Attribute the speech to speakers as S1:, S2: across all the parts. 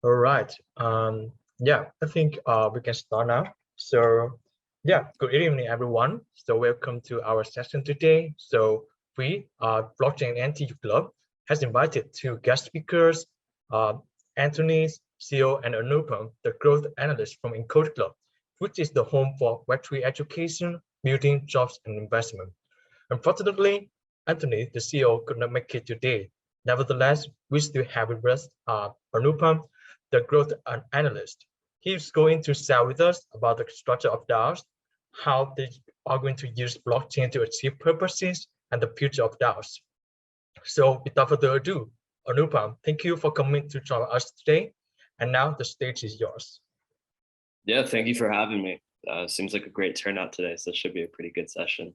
S1: All right. Yeah, I think we can start now. So, yeah, good evening, everyone. So, welcome to our session today. So, we, Blockchain Encode Club, has invited two guest speakers, uh, Anthony, CEO, and Anupam, the growth analyst from Encode Club, which is the home for Web3 education, building jobs, and investment. Unfortunately, Anthony, the CEO, could not make it today. Nevertheless, we still have with us Anupam, the growth analyst. He's going to share with us about the structure of DAOs, how they are going to use blockchain to achieve purposes, and the future of DAOs. So without further ado, Anupam, thank you for coming to join us today. And now the stage is yours.
S2: Yeah, thank you for having me. Seems like a great turnout today, so it should be a pretty good session.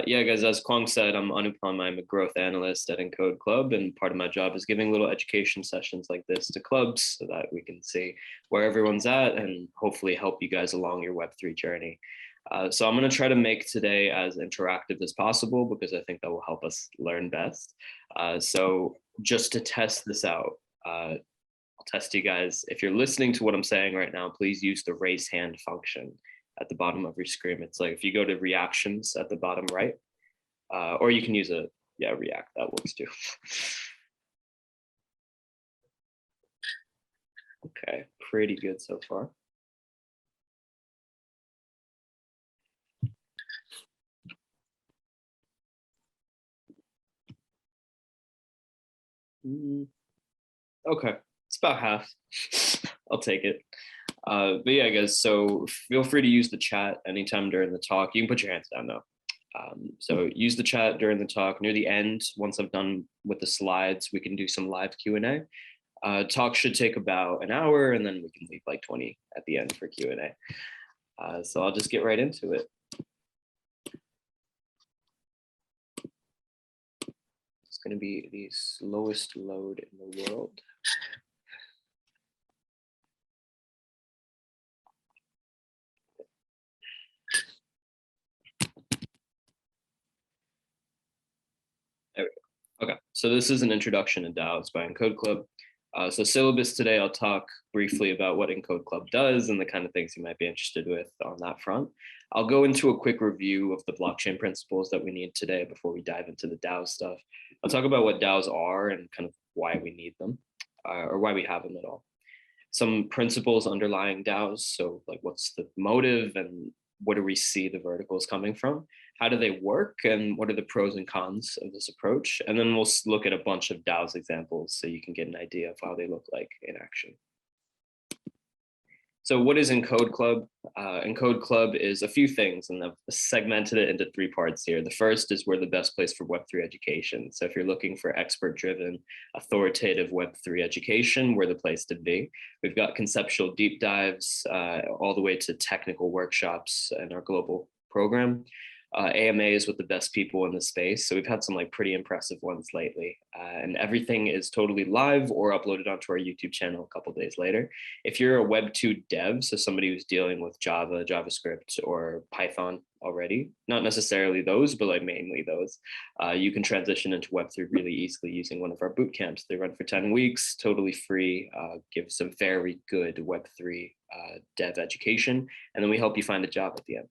S2: Yeah, guys, as Kwang said, I'm Anupam. I'm a growth analyst at Encode Club, and part of my job is giving little education sessions like this to clubs so that we can see where everyone's at and hopefully help you guys along your Web3 journey. So I'm going to try to make today as interactive as possible because I think that will help us learn best. So just to test this out, I'll test you guys. If you're listening to what I'm saying right now, please use the raise hand function at the bottom of your screen. It's like if you go to reactions at the bottom right, or you can use a react, that works too. Okay, pretty good so far. Okay, it's about half. I'll take it. But yeah, guys, so feel free to use the chat anytime during the talk. You can put your hands down though. So use the chat during the talk. Near the end, once I've done with the slides, we can do some live Q&A. Talk should take about an hour, and then we can leave like 20 at the end for Q&A. So I'll just get right into it. It's going to be the slowest load in the world. There we go. Okay, so this is an introduction to DAOs by Encode Club. So syllabus today, I'll talk briefly about what Encode Club does and the kind of things you might be interested with on that front. I'll go into a quick review of the blockchain principles that we need today before we dive into the DAO stuff. I'll talk about what DAOs are and kind of why we need them or why we have them at all. Some principles underlying DAOs, so like what's the motive and where do we see the verticals coming from? How do they work and what are the pros and cons of this approach? And then we'll look at a bunch of DAOs examples so you can get an idea of how they look like in action. So what is Encode Club? Encode Club is a few things, and I've segmented it into 3 parts here. The first is we're the best place for Web3 education. So if you're looking for expert-driven, authoritative Web3 education, we're the place to be. We've got conceptual deep dives all the way to technical workshops in our global program. AMAs with the best people in the space. So we've had some like pretty impressive ones lately, and everything is totally live or uploaded onto our YouTube channel a couple days later. If you're a Web2 dev, so somebody who's dealing with Java, JavaScript, or Python already, not necessarily those, but like mainly those, you can transition into Web3 really easily using one of our boot camps. They run for 10 weeks, totally free, gives a very good Web3 dev education, and then we help you find a job at the end.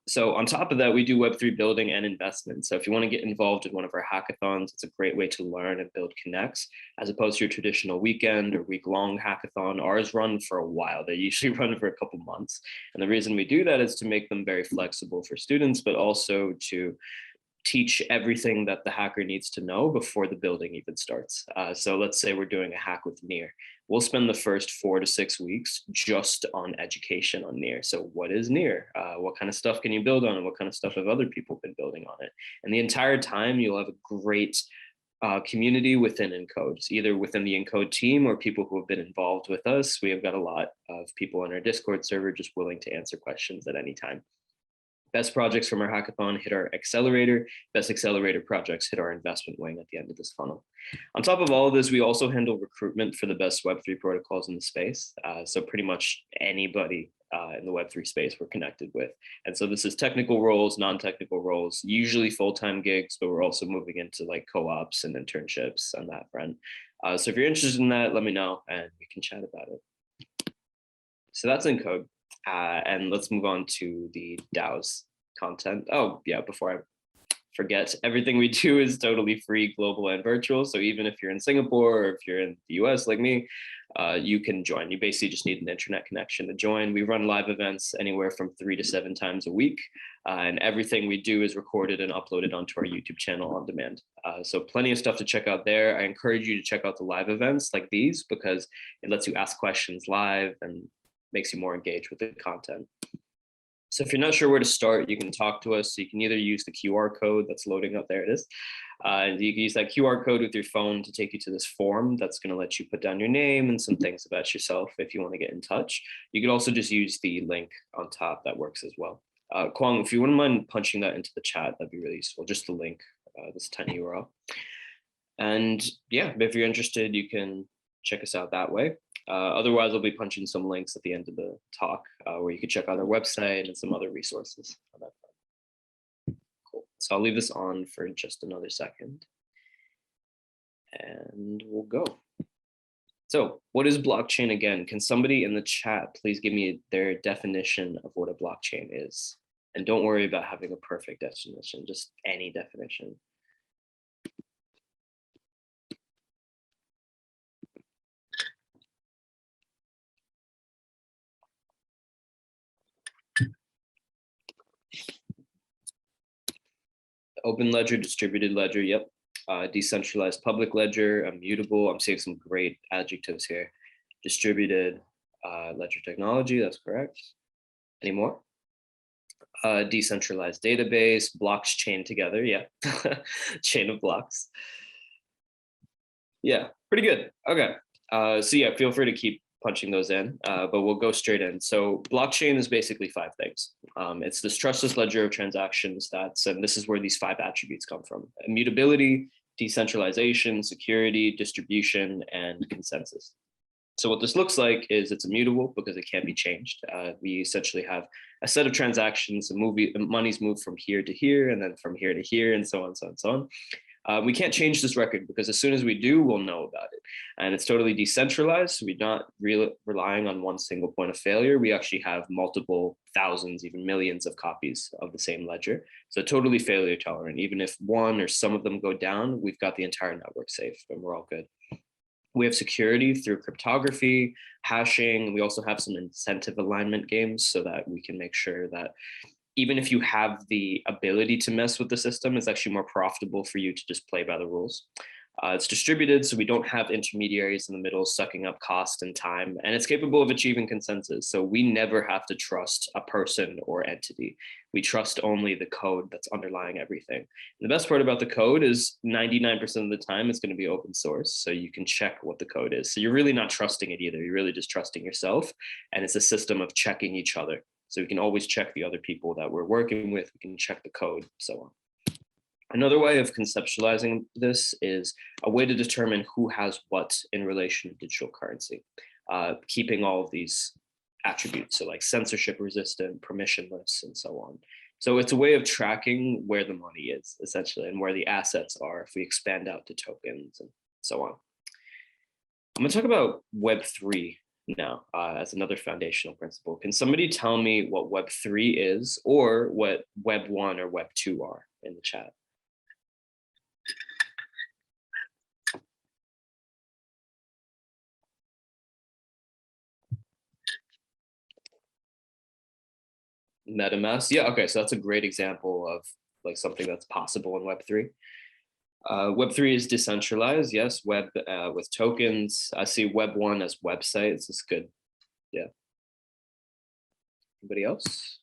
S2: So on top of that, we do Web3 building and investment. So if you want to get involved in one of our hackathons, it's a great way to learn and build connects, as opposed to your traditional weekend or week-long hackathon. Ours run for a while. They usually run for a couple months. And the reason we do that is to make them very flexible for students, but also to teach everything that the hacker needs to know before the building even starts. So let's say we're doing a hack with Near. We'll spend the first 4 to 6 weeks just on education on Near. So what is Near? What kind of stuff can you build on, and what kind of stuff have other people been building on it? And the entire time you'll have a great community within Encodes, either within the Encode team or people who have been involved with us. We have got a lot of people on our Discord server just willing to answer questions at any time. Best projects from our hackathon hit our accelerator. Best accelerator projects hit our investment wing at the end of this funnel. On top of all of this, we also handle recruitment for the best Web3 protocols in the space. So pretty much anybody in the Web3 space we're connected with. And so this is technical roles, non-technical roles, usually full-time gigs, but we're also moving into like co-ops and internships on that front. So if you're interested in that, let me know and we can chat about it. So that's Encode. And let's move on to the DAOs content. Oh yeah, before I forget, everything we do is totally free, global and virtual. So even if you're in Singapore or if you're in the US like me, you can join. You basically just need an internet connection to join. We run live events anywhere from 3 to 7 times a week. And everything we do is recorded and uploaded onto our YouTube channel on demand. So plenty of stuff to check out there. I encourage you to check out the live events like these because it lets you ask questions live and makes you more engaged with the content. So if you're not sure where to start, you can talk to us. So you can either use the QR code that's loading up, there it is. And you can use that QR code with your phone to take you to this form that's going to let you put down your name and some things about yourself if you want to get in touch. You can also just use the link on top, that works as well. Kwang, if you wouldn't mind punching that into the chat, that'd be really useful, just the link, this tiny URL. And yeah, if you're interested, you can check us out that way. Otherwise, I'll be punching some links at the end of the talk where you can check out our website and some other resources. Cool. So I'll leave this on for just another second and we'll go. So what is blockchain again? Can somebody in the chat please give me their definition of what a blockchain is? And don't worry about having a perfect definition, just any definition. Open ledger, distributed ledger, yep. Decentralized public ledger, immutable. I'm seeing some great adjectives here. Distributed ledger technology, that's correct. Any more? Decentralized database, blocks chained together, yeah. Chain of blocks. Yeah, pretty good. Okay, so yeah, feel free to keep punching those in, but we'll go straight in. So blockchain is basically 5 things. It's this trustless ledger of transactions and this is where these 5 attributes come from: immutability, decentralization, security, distribution, and consensus. So what this looks like is it's immutable because it can't be changed. We essentially have a set of transactions, money's moved from here to here, and then from here to here, and so on, so on, so on. We can't change this record because as soon as we do, we'll know about it. And it's totally decentralized. So we're not really relying on one single point of failure. We actually have multiple thousands, even millions of copies of the same ledger. So totally failure tolerant. Even if one or some of them go down, we've got the entire network safe and we're all good. We have security through cryptography, hashing. We also have some incentive alignment games so that we can make sure that even if you have the ability to mess with the system, it's actually more profitable for you to just play by the rules. It's distributed, so we don't have intermediaries in the middle sucking up cost and time, and it's capable of achieving consensus. So we never have to trust a person or entity. We trust only the code that's underlying everything. And the best part about the code is 99% of the time it's going to be open source, so you can check what the code is. So you're really not trusting it either. You're really just trusting yourself, and it's a system of checking each other. So we can always check the other people that we're working with. We can check the code, so on. Another way of conceptualizing this is a way to determine who has what in relation to digital currency, keeping all of these attributes, so like censorship resistant, permissionless, and so on. So it's a way of tracking where the money is, essentially, and where the assets are if we expand out to tokens and so on. I'm going to talk about Web3 now as another foundational principle. Can somebody tell me what Web3 is or what Web1 or Web2 are in the chat? MetaMask, yeah, okay, so that's a great example of like something that's possible in Web3. Web3 is decentralized, yes, web with tokens. I see Web1 as websites, it's good, yeah. Anybody else?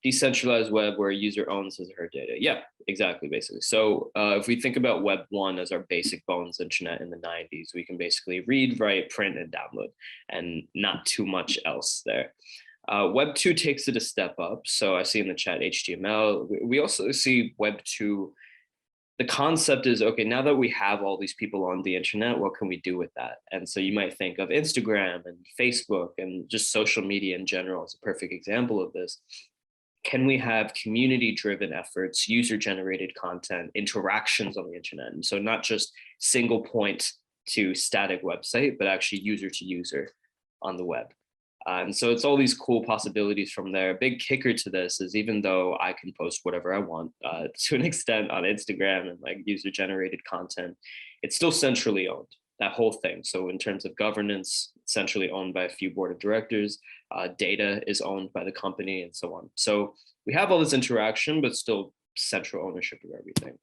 S2: Decentralized web where a user owns his or her data. Yeah, exactly, basically. So if we think about Web1 as our basic bones internet in the 90s, we can basically read, write, print, and download, and not too much else there. Web2 takes it a step up. So I see in the chat HTML. We also see Web2. The concept is, okay, now that we have all these people on the internet, what can we do with that? And so you might think of Instagram and Facebook and just social media in general as a perfect example of this. can we have community-driven efforts, user-generated content, interactions on the internet? And so not just single point to static website, but actually user to user on the web. And so it's all these cool possibilities from there. A big kicker to this is even though I can post whatever I want to an extent on Instagram and like user-generated content, it's still centrally owned, that whole thing. So in terms of governance, centrally owned by a few board of directors, data is owned by the company and so on. So we have all this interaction, but still central ownership of everything.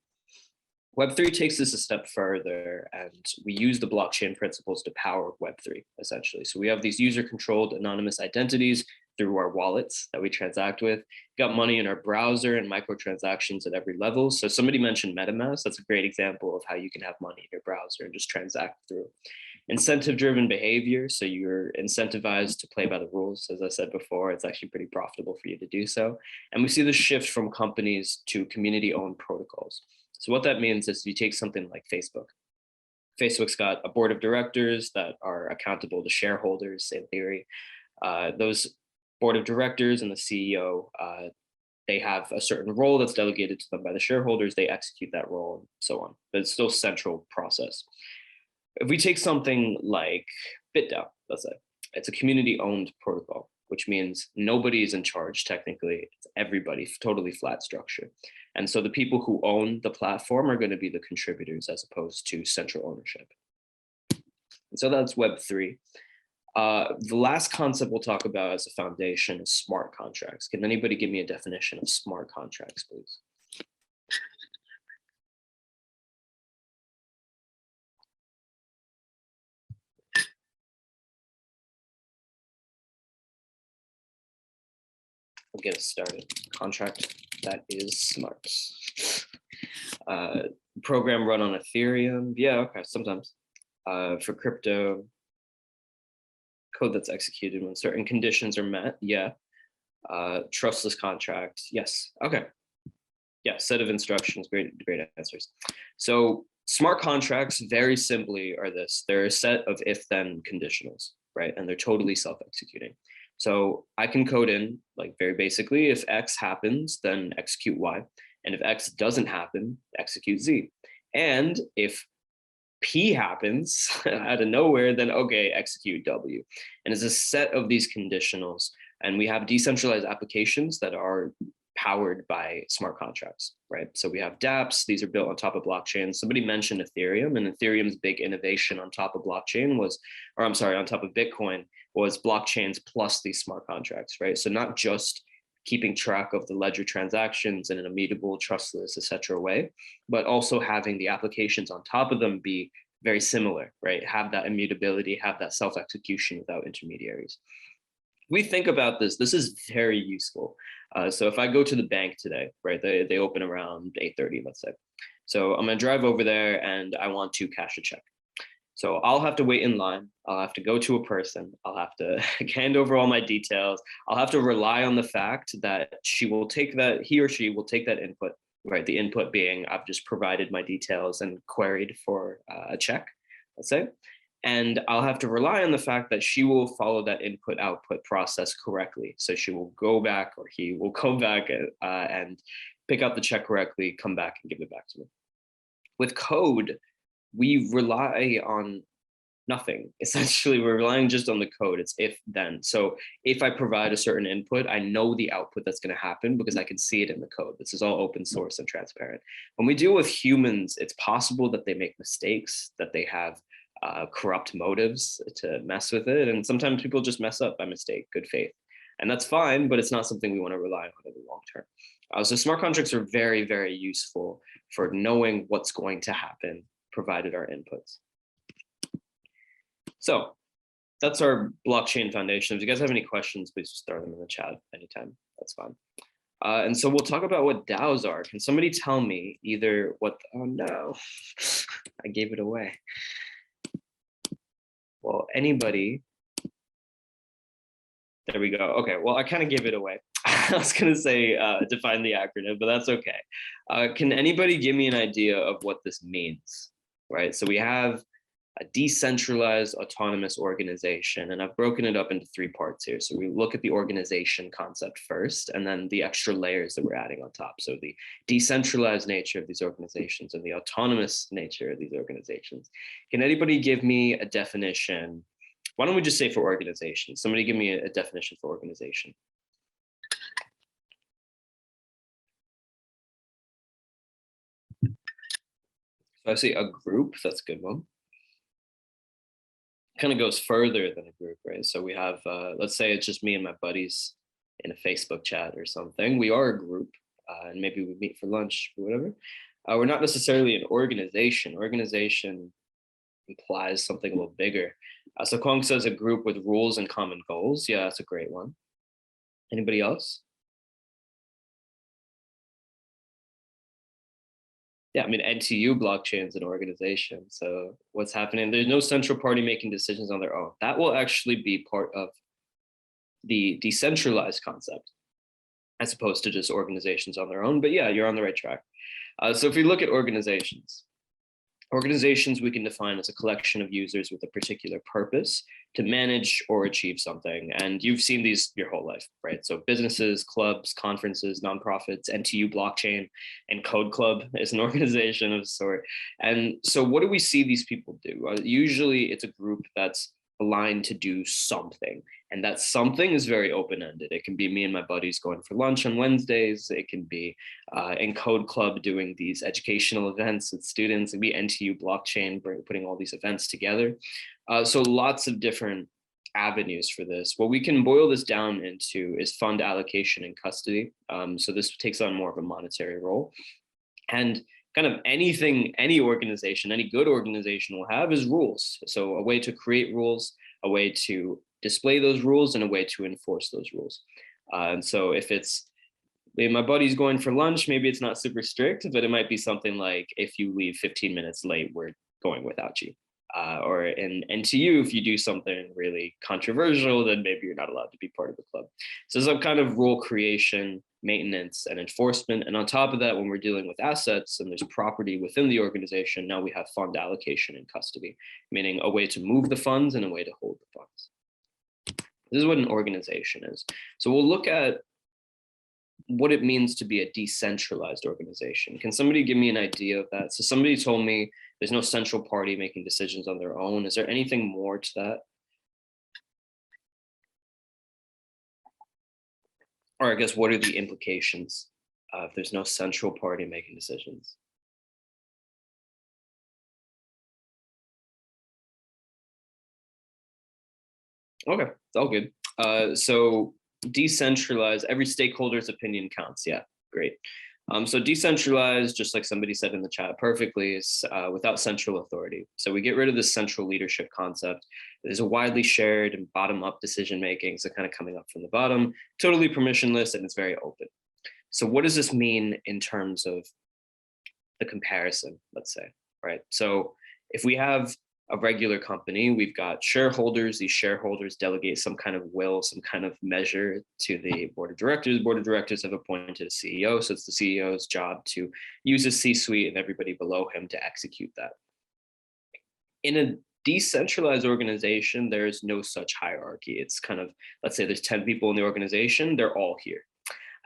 S2: Web3 takes this a step further, and we use the blockchain principles to power Web3, essentially. So we have these user-controlled anonymous identities through our wallets that we transact with. We've got money in our browser and microtransactions at every level. So somebody mentioned MetaMask. That's a great example of how you can have money in your browser and just transact through. Incentive-driven behavior. So you're incentivized to play by the rules. As I said before, it's actually pretty profitable for you to do so. And we see the shift from companies to community-owned protocols. So what that means is you take something like Facebook. Facebook's got a board of directors that are accountable to shareholders, in theory. Those board of directors and the CEO, they have a certain role that's delegated to them by the shareholders. They execute that role and so on, but it's still a central process. If we take something like BitDAO, let's say, it's a community-owned protocol, which means nobody is in charge technically. It's everybody, totally flat structure. And so the people who own the platform are going to be the contributors as opposed to central ownership. And so that's Web3. The last concept we'll talk about as a foundation is smart contracts. Can anybody give me a definition of smart contracts, please? We'll get us started. Contract that is smart. Program run on Ethereum. Yeah, okay, sometimes. For crypto, code that's executed when certain conditions are met. Yeah. Trustless contract. Yes. Okay. Yeah, set of instructions. Great answers. So smart contracts, very simply, are this. They're a set of if-then conditionals, right? And they're totally self-executing. So I can code in, like very basically, if X happens, then execute Y. And if X doesn't happen, execute Z. And if P happens out of nowhere, then okay, execute W. And it's a set of these conditionals. And we have decentralized applications that are powered by smart contracts, right? So we have dApps, these are built on top of blockchain. Somebody mentioned Ethereum, and Ethereum's big innovation on top of blockchain was, or I'm sorry, on top of Bitcoin was blockchains plus these smart contracts, right? So not just keeping track of the ledger transactions in an immutable, trustless, etc. way, but also having the applications on top of them be very similar, right? Have that immutability, have that self-execution without intermediaries. We think about this, this is very useful. So if I go to the bank today, right, they open around 8:30, let's say. So I'm gonna drive over there and I want to cash a check. So I'll have to wait in line. I'll have to go to a person. I'll have to hand over all my details. I'll have to rely on the fact that he or she will take that input, right? The input being I've just provided my details and queried for a check, let's say. And I'll have to rely on the fact that she will follow that input output process correctly. So she will go back, or he will go back and pick out the check correctly, come back and give it back to me. With code, we rely on nothing. Essentially, we're relying just on the code. It's if then. So if I provide a certain input, I know the output that's going to happen because I can see it in the code. This is all open source and transparent. When we deal with humans, it's possible that they make mistakes, that they have corrupt motives to mess with it. And sometimes people just mess up by mistake, good faith. And that's fine, but it's not something we want to rely on in the long term. So smart contracts are very, very useful for knowing what's going to happen, provided our inputs. So that's our blockchain foundation. If you guys have any questions, please just throw them in the chat anytime. That's fine. And so we'll talk about what DAOs are. Can somebody tell me either what, oh no, I gave it away. Well, anybody, there we go. Okay, well, I kind of gave it away. I was gonna say define the acronym, but that's okay. Can anybody give me an idea of what this means, right? So we have a decentralized autonomous organization. And I've broken it up into 3 parts here. So we look at the organization concept first, and then the extra layers that we're adding on top. So the decentralized nature of these organizations and the autonomous nature of these organizations. Can anybody give me a definition? Why don't we just say for organization? Somebody give me a definition for organization. So I say a group, that's a good one. Kind of goes further than a group, right? So we have, let's say it's just me and my buddies in a Facebook chat or something. We are a group, and maybe we meet for lunch or whatever. We're not necessarily an organization. Organization implies something a little bigger. So Kwong says a group with rules and common goals. Yeah, that's a great one. Anybody else? Yeah, I mean, NTU blockchain is an organization. So what's happening? There's no central party making decisions on their own. That will actually be part of the decentralized concept, as opposed to just organizations on their own. But yeah, you're on the right track. So if we look at organizations we can define as a collection of users with a particular purpose to manage or achieve something. And you've seen these your whole life, right? So businesses, clubs, conferences, nonprofits, NTU blockchain, Encode Club is an organization of sort. And so what do we see these people do? Usually it's a group that's aligned to do something. And that something is very open-ended. It can be me and my buddies going for lunch on Wednesdays. It can be Encode Club doing these educational events with students. It can be NTU blockchain putting all these events together. So lots of different avenues for this. What we can boil this down into is fund allocation and custody. So this takes on more of a monetary role. And kind of anything, any organization, any good organization will have is rules. So a way to create rules, a way to display those rules, and a way to enforce those rules. And so if it's, maybe my buddy's going for lunch, maybe it's not super strict, but it might be something like, if you leave 15 minutes late, we're going without you. Or in NTU, if you do something really controversial, then maybe you're not allowed to be part of the club. So some kind of rule creation, maintenance, and enforcement. And on top of that, when we're dealing with assets and there's property within the organization, now we have fund allocation and custody, meaning a way to move the funds and a way to hold the funds. This is what an organization is. So we'll look at what it means to be a decentralized organization. Can somebody give me an idea of that? So somebody told me there's no central party making decisions on their own. Is there anything more to that? Or I guess, what are the implications if there's no central party making decisions? Okay, it's all good. So decentralized, every stakeholder's opinion counts. Yeah, great. So decentralized, just like somebody said in the chat perfectly, is without central authority. So we get rid of this central leadership concept. There's a widely shared and bottom-up decision-making, so kind of coming up from the bottom, totally permissionless, and it's very open. So what does this mean in terms of the comparison, let's say, right? So if we have a regular company, we've got shareholders. These shareholders delegate some kind of will, some kind of measure to the board of directors. Board of directors have appointed a CEO. So it's the CEO's job to use his C-suite and everybody below him to execute that. In a decentralized organization, there is no such hierarchy. It's kind of, let's say there's 10 people in the organization, they're all here.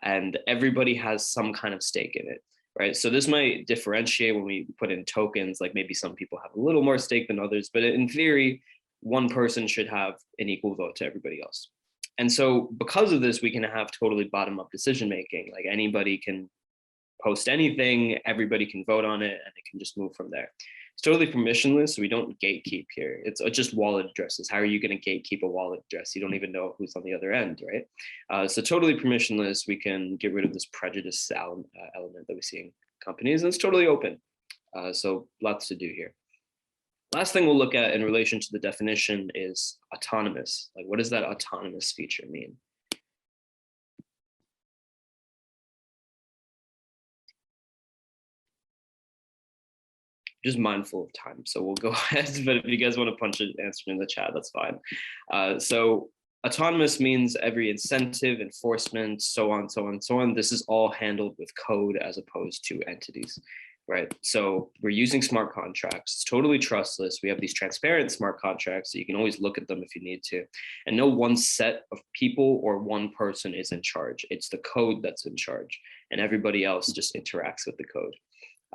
S2: And everybody has some kind of stake in it. Right. So this might differentiate when we put in tokens, like maybe some people have a little more stake than others, but in theory, one person should have an equal vote to everybody else. And so because of this, we can have totally bottom-up decision-making. Like anybody can post anything, everybody can vote on it, and it can just move from there. It's totally permissionless, so we don't gatekeep here. It's just wallet addresses. How are you going to gatekeep a wallet address? You don't even know who's on the other end, right? So totally permissionless. We can get rid of this prejudice element that we see in companies, and it's totally open. So lots to do here. Last thing we'll look at in relation to the definition is autonomous. Like, what does that autonomous feature mean? Just mindful of time, so we'll go ahead, but if you guys want to punch it, answer in the chat, that's fine. So autonomous means every incentive, enforcement, so on, so on, so on. This is all handled with code as opposed to entities. right? So we're using smart contracts. It's totally trustless. We have these transparent smart contracts so you can always look at them if you need to. And no one set of people or one person is in charge. It's the code that's in charge, and everybody else just interacts with the code.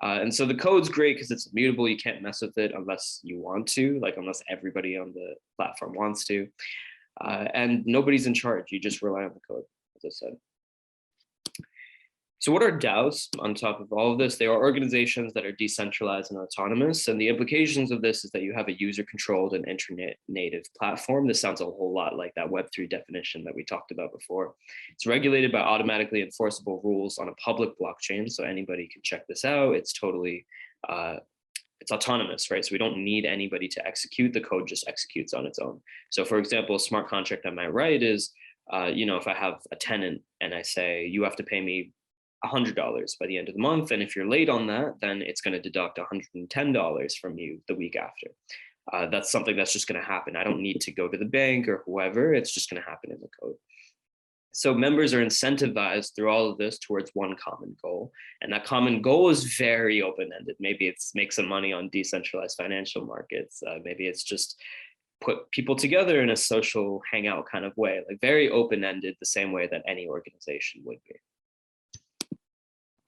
S2: And so the code's great because it's immutable. You can't mess with it unless you want to, like unless everybody on the platform wants to. And nobody's in charge. You just rely on the code, as I said. So what are DAOs on top of all of this? They are organizations that are decentralized and autonomous. And the implications of this is that you have a user-controlled and internet-native platform. This sounds a whole lot like that Web3 definition that we talked about before. It's regulated by automatically enforceable rules on a public blockchain, so anybody can check this out. It's totally, it's autonomous, right? So we don't need anybody to execute. The code just executes on its own. So for example, a smart contract I might write is, if I have a tenant and I say, you have to pay me $100 by the end of the month. And if you're late on that, then it's going to deduct $110 from you the week after. That's something that's just going to happen. I don't need to go to the bank or whoever. It's just going to happen in the code. So members are incentivized through all of this towards one common goal. And that common goal is very open-ended. Maybe it's make some money on decentralized financial markets. Maybe it's just put people together in a social hangout kind of way, like very open-ended, the same way that any organization would be.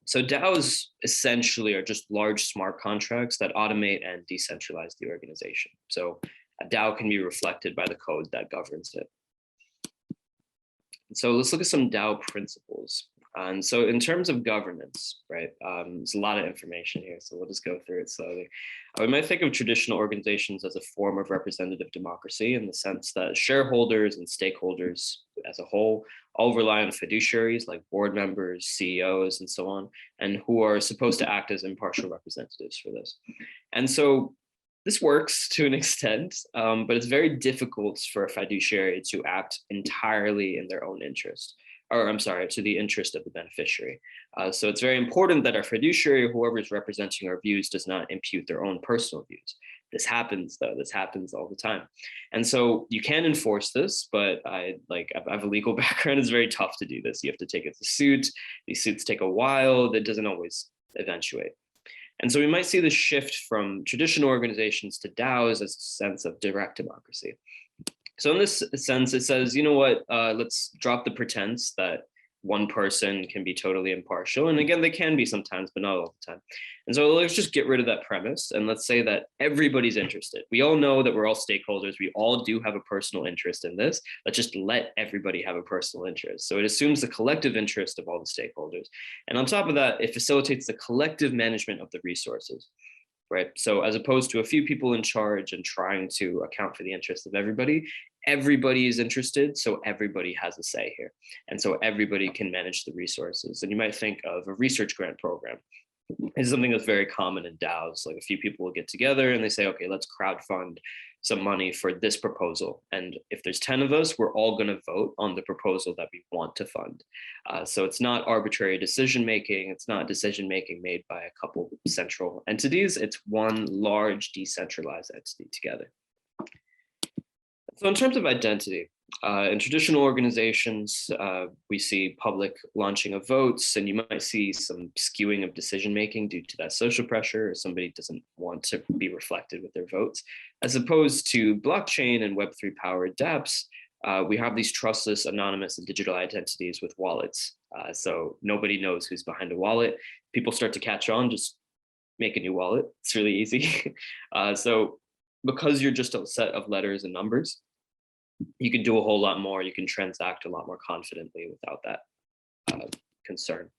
S2: So DAOs essentially are just large smart contracts that automate and decentralize the organization. So a DAO can be reflected by the code that governs it. So let's look at some DAO principles. And so in terms of governance, right, there's a lot of information here, so we'll just go through it slowly. We might think of traditional organizations as a form of representative democracy in the sense that shareholders and stakeholders as a whole all rely on fiduciaries like board members, CEOs, and so on, and who are supposed to act as impartial representatives for this. And so this works to an extent, but it's very difficult for a fiduciary to act entirely in their own interest. Or I'm sorry, to the interest of the beneficiary. So it's very important that our fiduciary, whoever is representing our views, does not impute their own personal views. This happens though, this happens all the time. And so you can enforce this, but I have a legal background, it's very tough to do this. You have to take it to suit. These suits take a while, that doesn't always eventuate. And so we might see the shift from traditional organizations to DAOs as a sense of direct democracy. So in this sense, it says, you know what, let's drop the pretense that one person can be totally impartial. And again, they can be sometimes, but not all the time. And so let's just get rid of that premise. And let's say that everybody's interested. We all know that we're all stakeholders. We all do have a personal interest in this. Let's just let everybody have a personal interest. So it assumes the collective interest of all the stakeholders. And on top of that, it facilitates the collective management of the resources. Right? So as opposed to a few people in charge and trying to account for the interests of everybody is interested, so everybody has a say here. And so everybody can manage the resources. And you might think of a research grant program. It's something that's very common in DAOs. Like a few people will get together and they say, okay, let's crowdfund some money for this proposal. And if there's 10 of us, we're all going to vote on the proposal that we want to fund. So it's not arbitrary decision-making. It's not decision-making made by a couple central entities. It's one large decentralized entity together. So in terms of identity, in traditional organizations, we see public launching of votes, and you might see some skewing of decision-making due to that social pressure, or somebody doesn't want to be reflected with their votes. As opposed to blockchain and Web3 powered dApps, we have these trustless, anonymous, and digital identities with wallets. So nobody knows who's behind a wallet. People start to catch on, just make a new wallet. It's really easy. So because you're just a set of letters and numbers, you can do a whole lot more. You can transact a lot more confidently without that concern.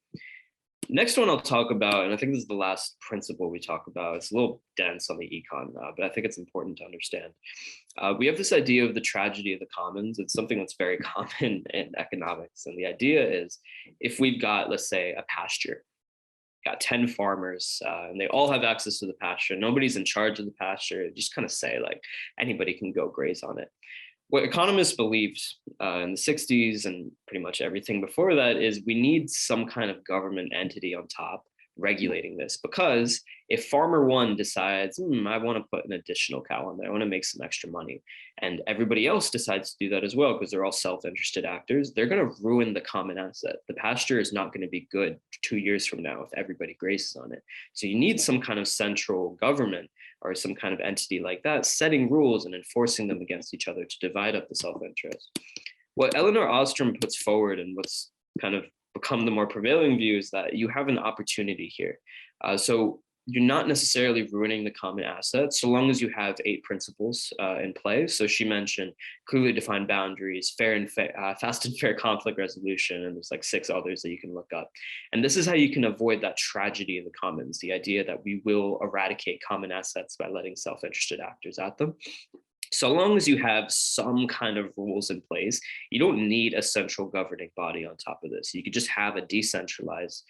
S2: Next one I'll talk about, and I think this is the last principle we talk about. It's a little dense on the econ, but I think it's important to understand. We have this idea of the tragedy of the commons. It's something that's very common in economics. And the idea is if we've got, let's say, a pasture, got 10 farmers and they all have access to the pasture. Nobody's in charge of the pasture. Just kind of say like anybody can go graze on it. What economists believed in the 60s and pretty much everything before that is we need some kind of government entity on top regulating this, because if farmer one decides, I want to put an additional cow on there, I want to make some extra money, and everybody else decides to do that as well because they're all self-interested actors, they're going to ruin the common asset. The pasture is not going to be good 2 years from now if everybody grazes on it. So you need some kind of central government or some kind of entity like that setting rules and enforcing them against each other to divide up the self-interest. What Eleanor Ostrom puts forward, and what's kind of become the more prevailing view, is that you have an opportunity here. So you're not necessarily ruining the common asset so long as you have 8 principles in play. So she mentioned clearly defined boundaries, fast and fair conflict resolution, and there's like 6 others that you can look up. And this is how you can avoid that tragedy in the commons, the idea that we will eradicate common assets by letting self-interested actors at them. So long as you have some kind of rules in place, you don't need a central governing body on top of this. You could just have a decentralized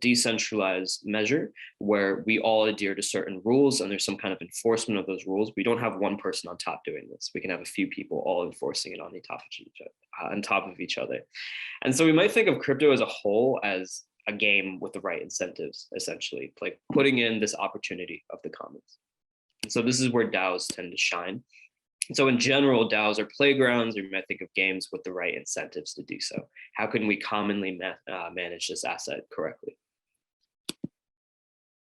S2: decentralized measure where we all adhere to certain rules and there's some kind of enforcement of those rules. We don't have one person on top doing this. We can have a few people all enforcing it on top of each other. And so we might think of crypto as a whole as a game with the right incentives, essentially, like putting in this opportunity of the commons. And so this is where DAOs tend to shine. So in general, DAOs are playgrounds, or you might think of games with the right incentives to do so. How can we commonly manage this asset correctly?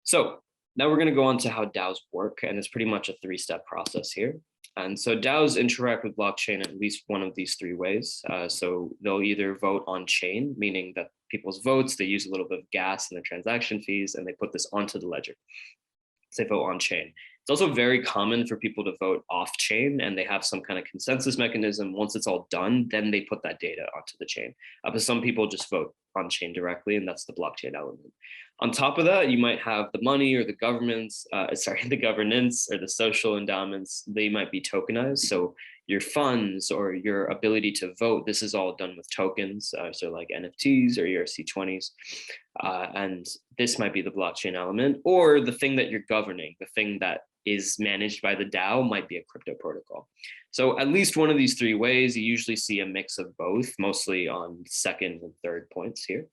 S2: So now we're going to go on to how DAOs work, and it's pretty much a 3-step process here. And so DAOs interact with blockchain in at least one of these 3 ways. So they'll either vote on chain, meaning that people's votes, they use a little bit of gas in their transaction fees, and they put this onto the ledger. So they vote on chain. It's also very common for people to vote off chain, and they have some kind of consensus mechanism. Once it's all done, then they put that data onto the chain. But some people just vote on chain directly, and that's the blockchain element. On top of that, you might have the money or the governments, the governance or the social endowments, they might be tokenized. So your funds or your ability to vote, this is all done with tokens, so like NFTs or ERC20s. And this might be the blockchain element, or the thing that you're governing, the thing that is managed by the DAO might be a crypto protocol. So at least one of these 3 ways, you usually see a mix of both, mostly on 2nd and 3rd points here.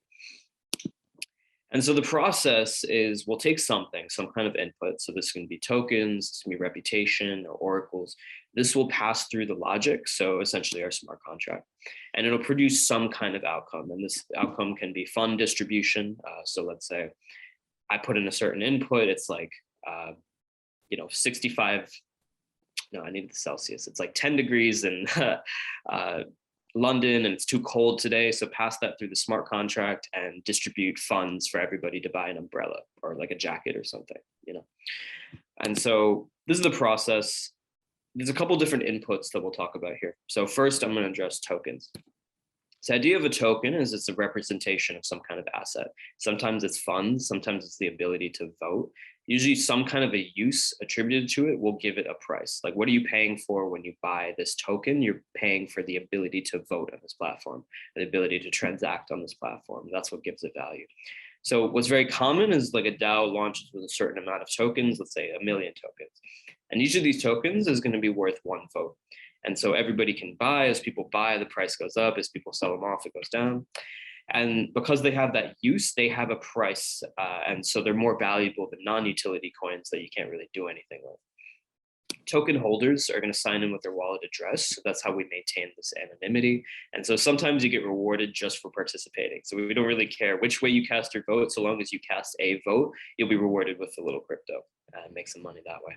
S2: And so the process is we'll take something, some kind of input. So this can be tokens, this can be reputation or oracles. This will pass through the logic, so essentially our smart contract, and it'll produce some kind of outcome. And this outcome can be fund distribution. So let's say I put in a certain input, it's like, 65, no, I needed the Celsius. It's like 10 degrees in London and it's too cold today. So pass that through the smart contract and distribute funds for everybody to buy an umbrella or like a jacket or something, And so this is the process. There's a couple different inputs that we'll talk about here. So first, I'm going to address tokens. So the idea of a token is it's a representation of some kind of asset. Sometimes it's funds, sometimes it's the ability to vote. Usually some kind of a use attributed to it will give it a price. Like, what are you paying for when you buy this token? You're paying for the ability to vote on this platform, the ability to transact on this platform. That's what gives it value. So what's very common is like a DAO launches with a certain amount of tokens, let's say 1 million tokens. And each of these tokens is going to be worth 1 vote. And so everybody can buy. As people buy, the price goes up. As people sell them off, it goes down. And because they have that use, they have a price. And so they're more valuable than non-utility coins that you can't really do anything with. Token holders are going to sign in with their wallet address. So that's how we maintain this anonymity. And so sometimes you get rewarded just for participating. So we don't really care which way you cast your vote. So long as you cast a vote, you'll be rewarded with a little crypto and make some money that way.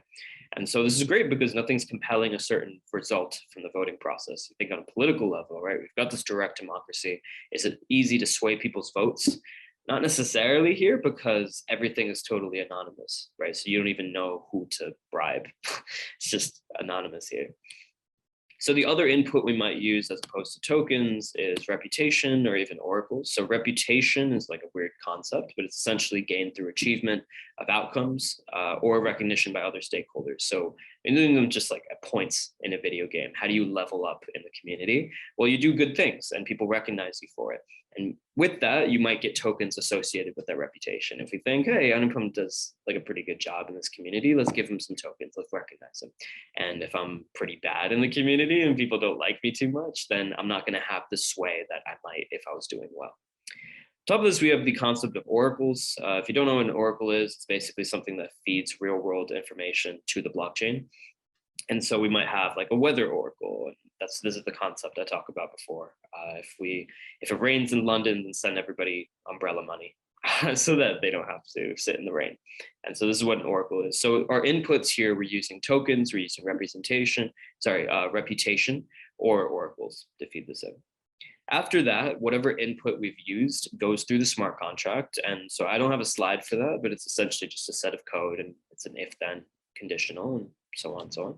S2: And so this is great because nothing's compelling a certain result from the voting process. I think on a political level, right? We've got this direct democracy. Is it easy to sway people's votes? Not necessarily here, because everything is totally anonymous, right? So you don't even know who to bribe. It's just anonymous here. So the other input we might use as opposed to tokens is reputation or even oracles. So reputation is like a weird concept, but it's essentially gained through achievement of outcomes or recognition by other stakeholders. So in doing them just like at points in a video game, how do you level up in the community? Well, you do good things and people recognize you for it. And with that, you might get tokens associated with that reputation. If we think, hey, Anupam does like a pretty good job in this community, let's give him some tokens, let's recognize him. And if I'm pretty bad in the community and people don't like me too much, then I'm not going to have the sway that I might if I was doing well. Top of this, we have the concept of oracles. If you don't know what an oracle is, it's basically something that feeds real world information to the blockchain. And so we might have like a weather oracle. And this is the concept I talked about before. If it rains in London, then send everybody umbrella money so that they don't have to sit in the rain. And so this is what an oracle is. So our inputs here, we're using tokens, we're using reputation, or oracles to feed this in. After that, whatever input we've used goes through the smart contract. And so I don't have a slide for that, but it's essentially just a set of code, and it's an if-then conditional, and so on and so on.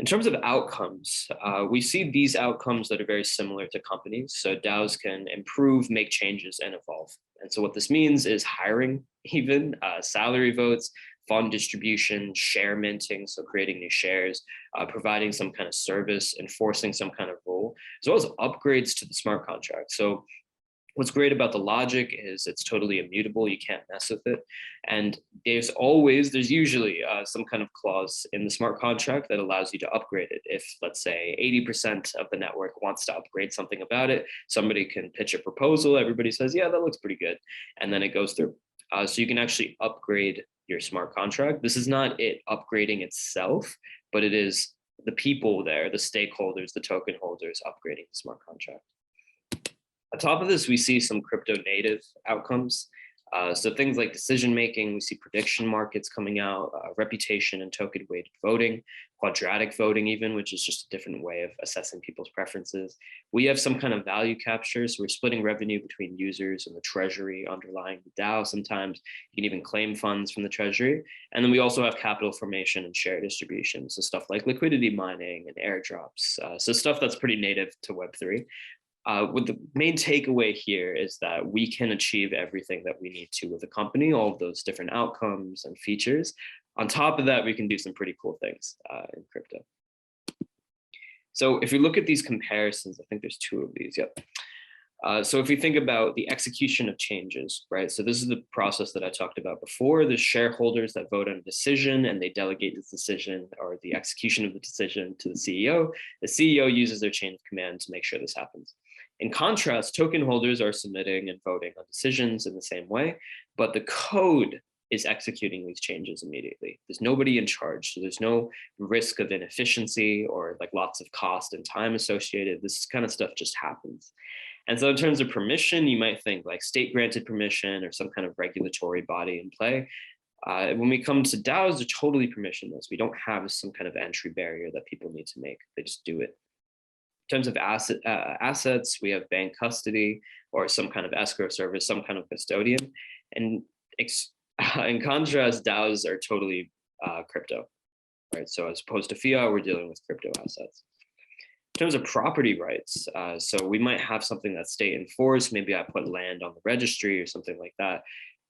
S2: In terms of outcomes, we see these outcomes that are very similar to companies. So DAOs can improve, make changes, and evolve. And so what this means is hiring, even salary votes, fund distribution, share minting, so creating new shares, providing some kind of service, enforcing some kind of rule, as well as upgrades to the smart contract. So what's great about the logic is it's totally immutable. You can't mess with it. And there's usually some kind of clause in the smart contract that allows you to upgrade it. If, let's say, 80% of the network wants to upgrade something about it, somebody can pitch a proposal. Everybody says, yeah, that looks pretty good. And then it goes through. So you can actually upgrade your smart contract. This is not it upgrading itself, but it is the people there, the stakeholders, the token holders upgrading the smart contract. On top of this, we see some crypto native outcomes. So things like decision making, we see prediction markets coming out, reputation and token weighted voting, quadratic voting even, which is just a different way of assessing people's preferences. We have some kind of value capture, so we're splitting revenue between users and the treasury underlying the DAO. Sometimes you can even claim funds from the treasury. And then we also have capital formation and share distribution, so stuff like liquidity mining and airdrops. So stuff that's pretty native to Web3. What the main takeaway here is that we can achieve everything that we need to with a company, all of those different outcomes and features. On top of that, we can do some pretty cool things in crypto. So if you look at these comparisons, I think there's two of these, yep. So if we think about the execution of changes, right? So this is the process that I talked about before. The shareholders that vote on a decision and they delegate this decision or the execution of the decision to the CEO. The CEO uses their chain of command to make sure this happens. In contrast, token holders are submitting and voting on decisions in the same way, but the code is executing these changes immediately. There's nobody in charge, so there's no risk of inefficiency or like lots of cost and time associated. This kind of stuff just happens. And so in terms of permission, you might think like state granted permission or some kind of regulatory body in play. When we come to DAOs, they're totally permissionless. We don't have some kind of entry barrier that people need to make. They just do it. In terms of assets, we have bank custody or some kind of escrow service, some kind of custodian. And in contrast, DAOs are totally crypto, right? So as opposed to fiat, we're dealing with crypto assets. In terms of property rights, so we might have something that's state enforced. Maybe I put land on the registry or something like that.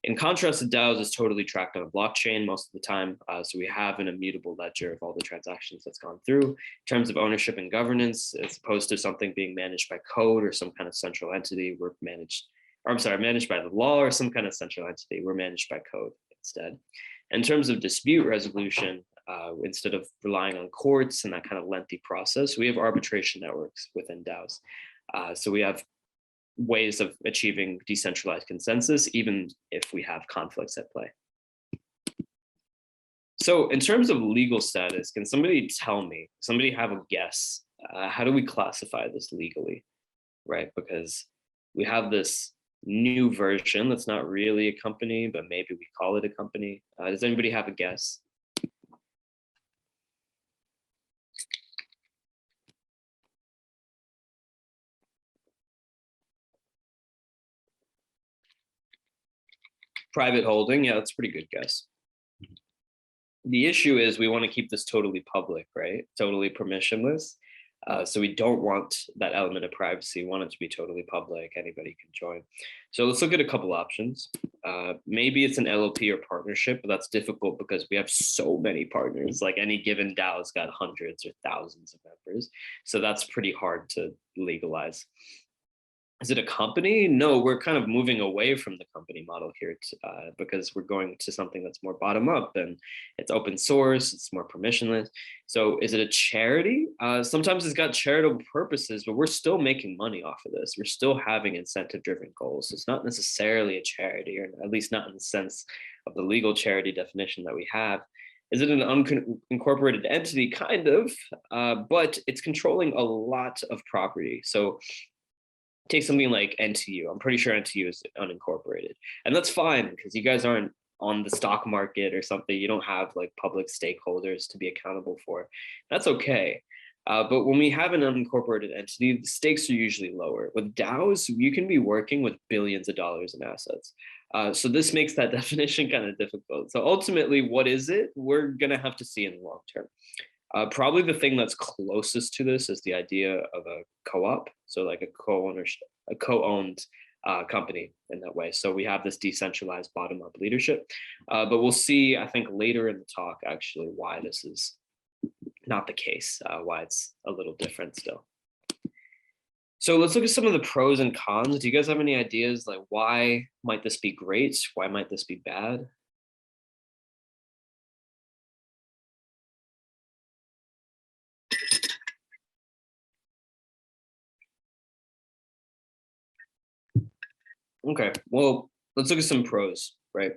S2: In contrast, the DAOs is totally tracked on a blockchain most of the time. So we have an immutable ledger of all the transactions that's gone through. In terms of ownership and governance, as opposed to something being managed by code or some kind of central entity, managed by the law or some kind of central entity. We're managed by code instead. In terms of dispute resolution, instead of relying on courts and that kind of lengthy process, we have arbitration networks within DAOs. So we have ways of achieving decentralized consensus, even if we have conflicts at play. So in terms of legal status, can somebody tell me, somebody have a guess, how do we classify this legally, right? Because we have this new version that's not really a company, but maybe we call it a company. Does anybody have a guess? Private holding, yeah, that's a pretty good guess. The issue is we want to keep this totally public, right? Totally permissionless. So we don't want that element of privacy. We want it to be totally public. Anybody can join. So let's look at a couple options. Maybe it's an LLP or partnership, but that's difficult because we have so many partners. Like any given DAO's got hundreds or thousands of members. So that's pretty hard to legalize. Is it a company? No, we're kind of moving away from the company model here because we're going to something that's more bottom up and it's open source, it's more permissionless. So is it a charity? Sometimes it's got charitable purposes, but we're still making money off of this. We're still having incentive driven goals. So it's not necessarily a charity, or at least not in the sense of the legal charity definition that we have. Is it an unincorporated entity? Kind of, but it's controlling a lot of property. So take something like NTU. I'm pretty sure NTU is unincorporated. And that's fine because you guys aren't on the stock market or something. You don't have like public stakeholders to be accountable for. That's okay. But when we have an unincorporated entity, the stakes are usually lower. With DAOs, you can be working with billions of dollars in assets. So this makes that definition kind of difficult. So ultimately, what is it? We're going to have to see in the long term. Probably the thing that's closest to this is the idea of a co-op, so like a co-owned company in that way. So we have this decentralized bottom-up leadership, but we'll see, I think, later in the talk actually why this is not the case, why it's a little different still. So let's look at some of the pros and cons. Do you guys have any ideas like why might this be great? Why might this be bad? Okay, well, let's look at some pros, right?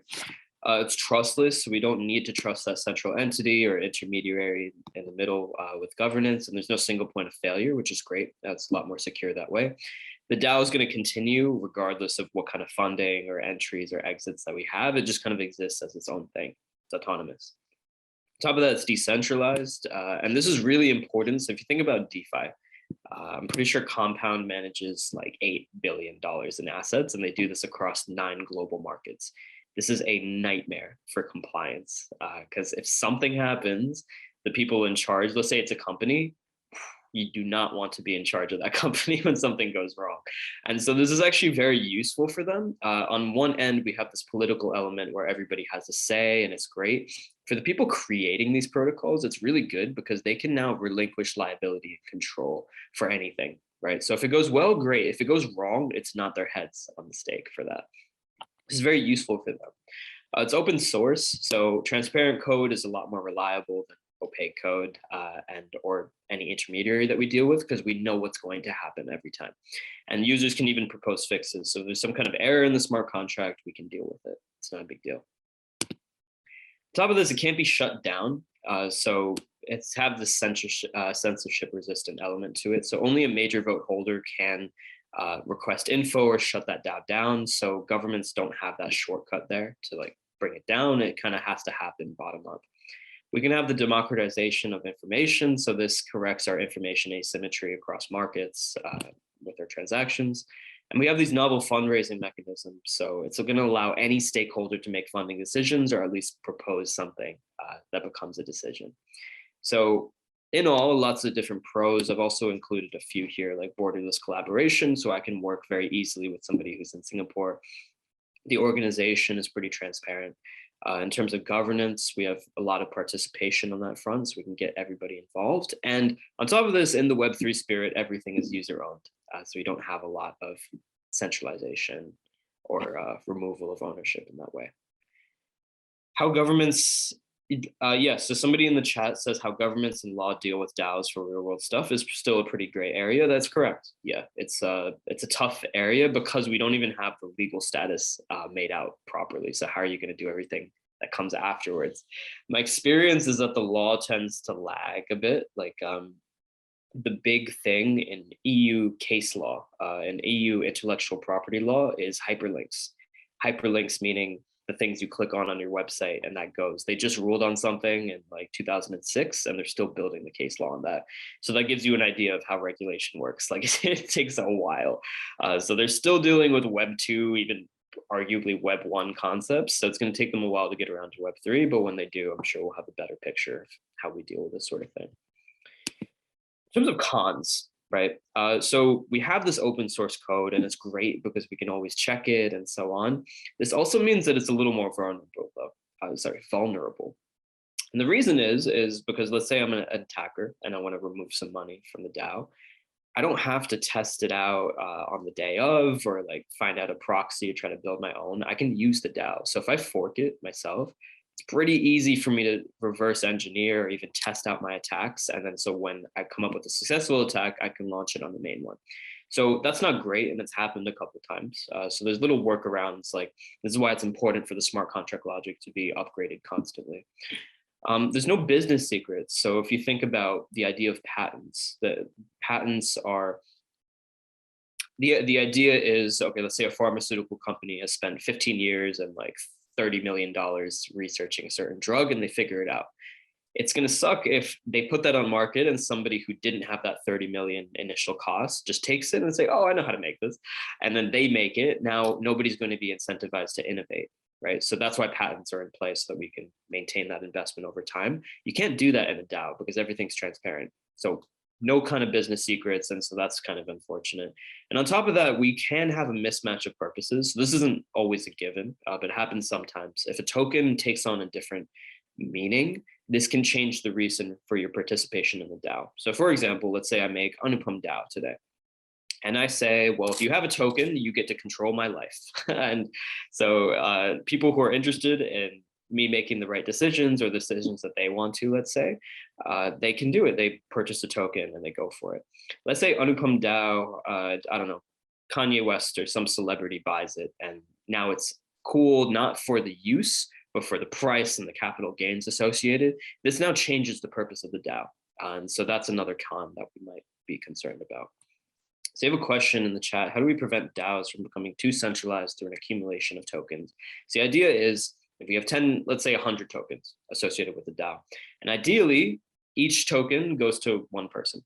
S2: It's trustless, so we don't need to trust that central entity or intermediary in the middle with governance, and there's no single point of failure, which is great. That's a lot more secure that way. The DAO is going to continue regardless of what kind of funding or entries or exits that we have. It just kind of exists as its own thing. It's autonomous. On top of that, it's decentralized, and this is really important. So if you think about DeFi, I'm pretty sure Compound manages like $8 billion in assets, and they do this across 9 global markets. This is a nightmare for compliance because if something happens, the people in charge, let's say it's a company, you do not want to be in charge of that company when something goes wrong. And so this is actually very useful for them. On one end, we have this political element where everybody has a say and it's great. For the people creating these protocols, it's really good because they can now relinquish liability and control for anything, right? So if it goes well, great. If it goes wrong, it's not their heads on the stake for that. This is very useful for them. It's open source, so transparent code is a lot more reliable than opaque code or any intermediary that we deal with because we know what's going to happen every time. And users can even propose fixes. So if there's some kind of error in the smart contract, we can deal with it. It's not a big deal. On top of this, it can't be shut down. So it's have this censorship resistant element to it. So only a major vote holder can request info or shut that DAO down. So governments don't have that shortcut there to like bring it down. It kind of has to happen bottom up. We can have the democratization of information. So this corrects our information asymmetry across markets with our transactions. And we have these novel fundraising mechanisms. So it's going to allow any stakeholder to make funding decisions or at least propose something that becomes a decision. So in all, lots of different pros. I've also included a few here, like borderless collaboration. So I can work very easily with somebody who's in Singapore. The organization is pretty transparent. In terms of governance, we have a lot of participation on that front, so we can get everybody involved. And on top of this, in the Web3 spirit, everything is user-owned. So we don't have a lot of centralization or removal of ownership in that way. How governments, so somebody in the chat says how governments and law deal with DAOs for real world stuff is still a pretty gray area. That's correct. Yeah, it's a tough area because we don't even have the legal status made out properly. So how are you going to do everything that comes afterwards? My experience is that the law tends to lag a bit. Like the big thing in EU case law and EU intellectual property law is hyperlinks. Hyperlinks meaning the things you click on your website and that goes. They just ruled on something in like 2006 and they're still building the case law on that. So that gives you an idea of how regulation works. Like it takes a while. So they're still dealing with Web 2, even arguably Web 1 concepts. So it's going to take them a while to get around to Web 3, but when they do, I'm sure we'll have a better picture of how we deal with this sort of thing. In terms of cons, right? So we have this open source code and it's great because we can always check it and so on. This also means that it's a little more vulnerable though. Vulnerable. And the reason is because let's say I'm an attacker and I want to remove some money from the DAO. I don't have to test it out on the day of, or like find out a proxy to try to build my own. I can use the DAO. So if I fork it myself, it's pretty easy for me to reverse engineer or even test out my attacks. And then so when I come up with a successful attack, I can launch it on the main one. So that's not great, and it's happened a couple of times. So there's little workarounds. Like, this is why it's important for the smart contract logic to be upgraded constantly. There's no business secrets. So if you think about the idea of patents, the patents are, the idea is, okay, let's say a pharmaceutical company has spent 15 years and like $30 million researching a certain drug, and they figure it out. It's going to suck if they put that on market and somebody who didn't have that 30 million initial cost just takes it and say, oh, I know how to make this. And then they make it. Now nobody's going to be incentivized to innovate, right? So that's why patents are in place, so that we can maintain that investment over time. You can't do that in a DAO because everything's transparent. So no kind of business secrets. And so that's kind of unfortunate. And on top of that, we can have a mismatch of purposes. So this isn't always a given, but it happens sometimes. If a token takes on a different meaning, this can change the reason for your participation in the DAO. So for example, let's say I make Anupam DAO today. And I say, well, if you have a token, you get to control my life. And so people who are interested in me making the right decisions, or decisions that they want to, let's say, they can do it. They purchase a token and they go for it. Let's say Anupam DAO, I don't know, Kanye West or some celebrity buys it, and now it's cool, not for the use, but for the price and the capital gains associated. This now changes the purpose of the DAO. And so that's another con that we might be concerned about. So you have a question in the chat: how do we prevent DAOs from becoming too centralized through an accumulation of tokens? So the idea is, if we have 10, let's say 100 tokens associated with the DAO, and ideally each token goes to one person.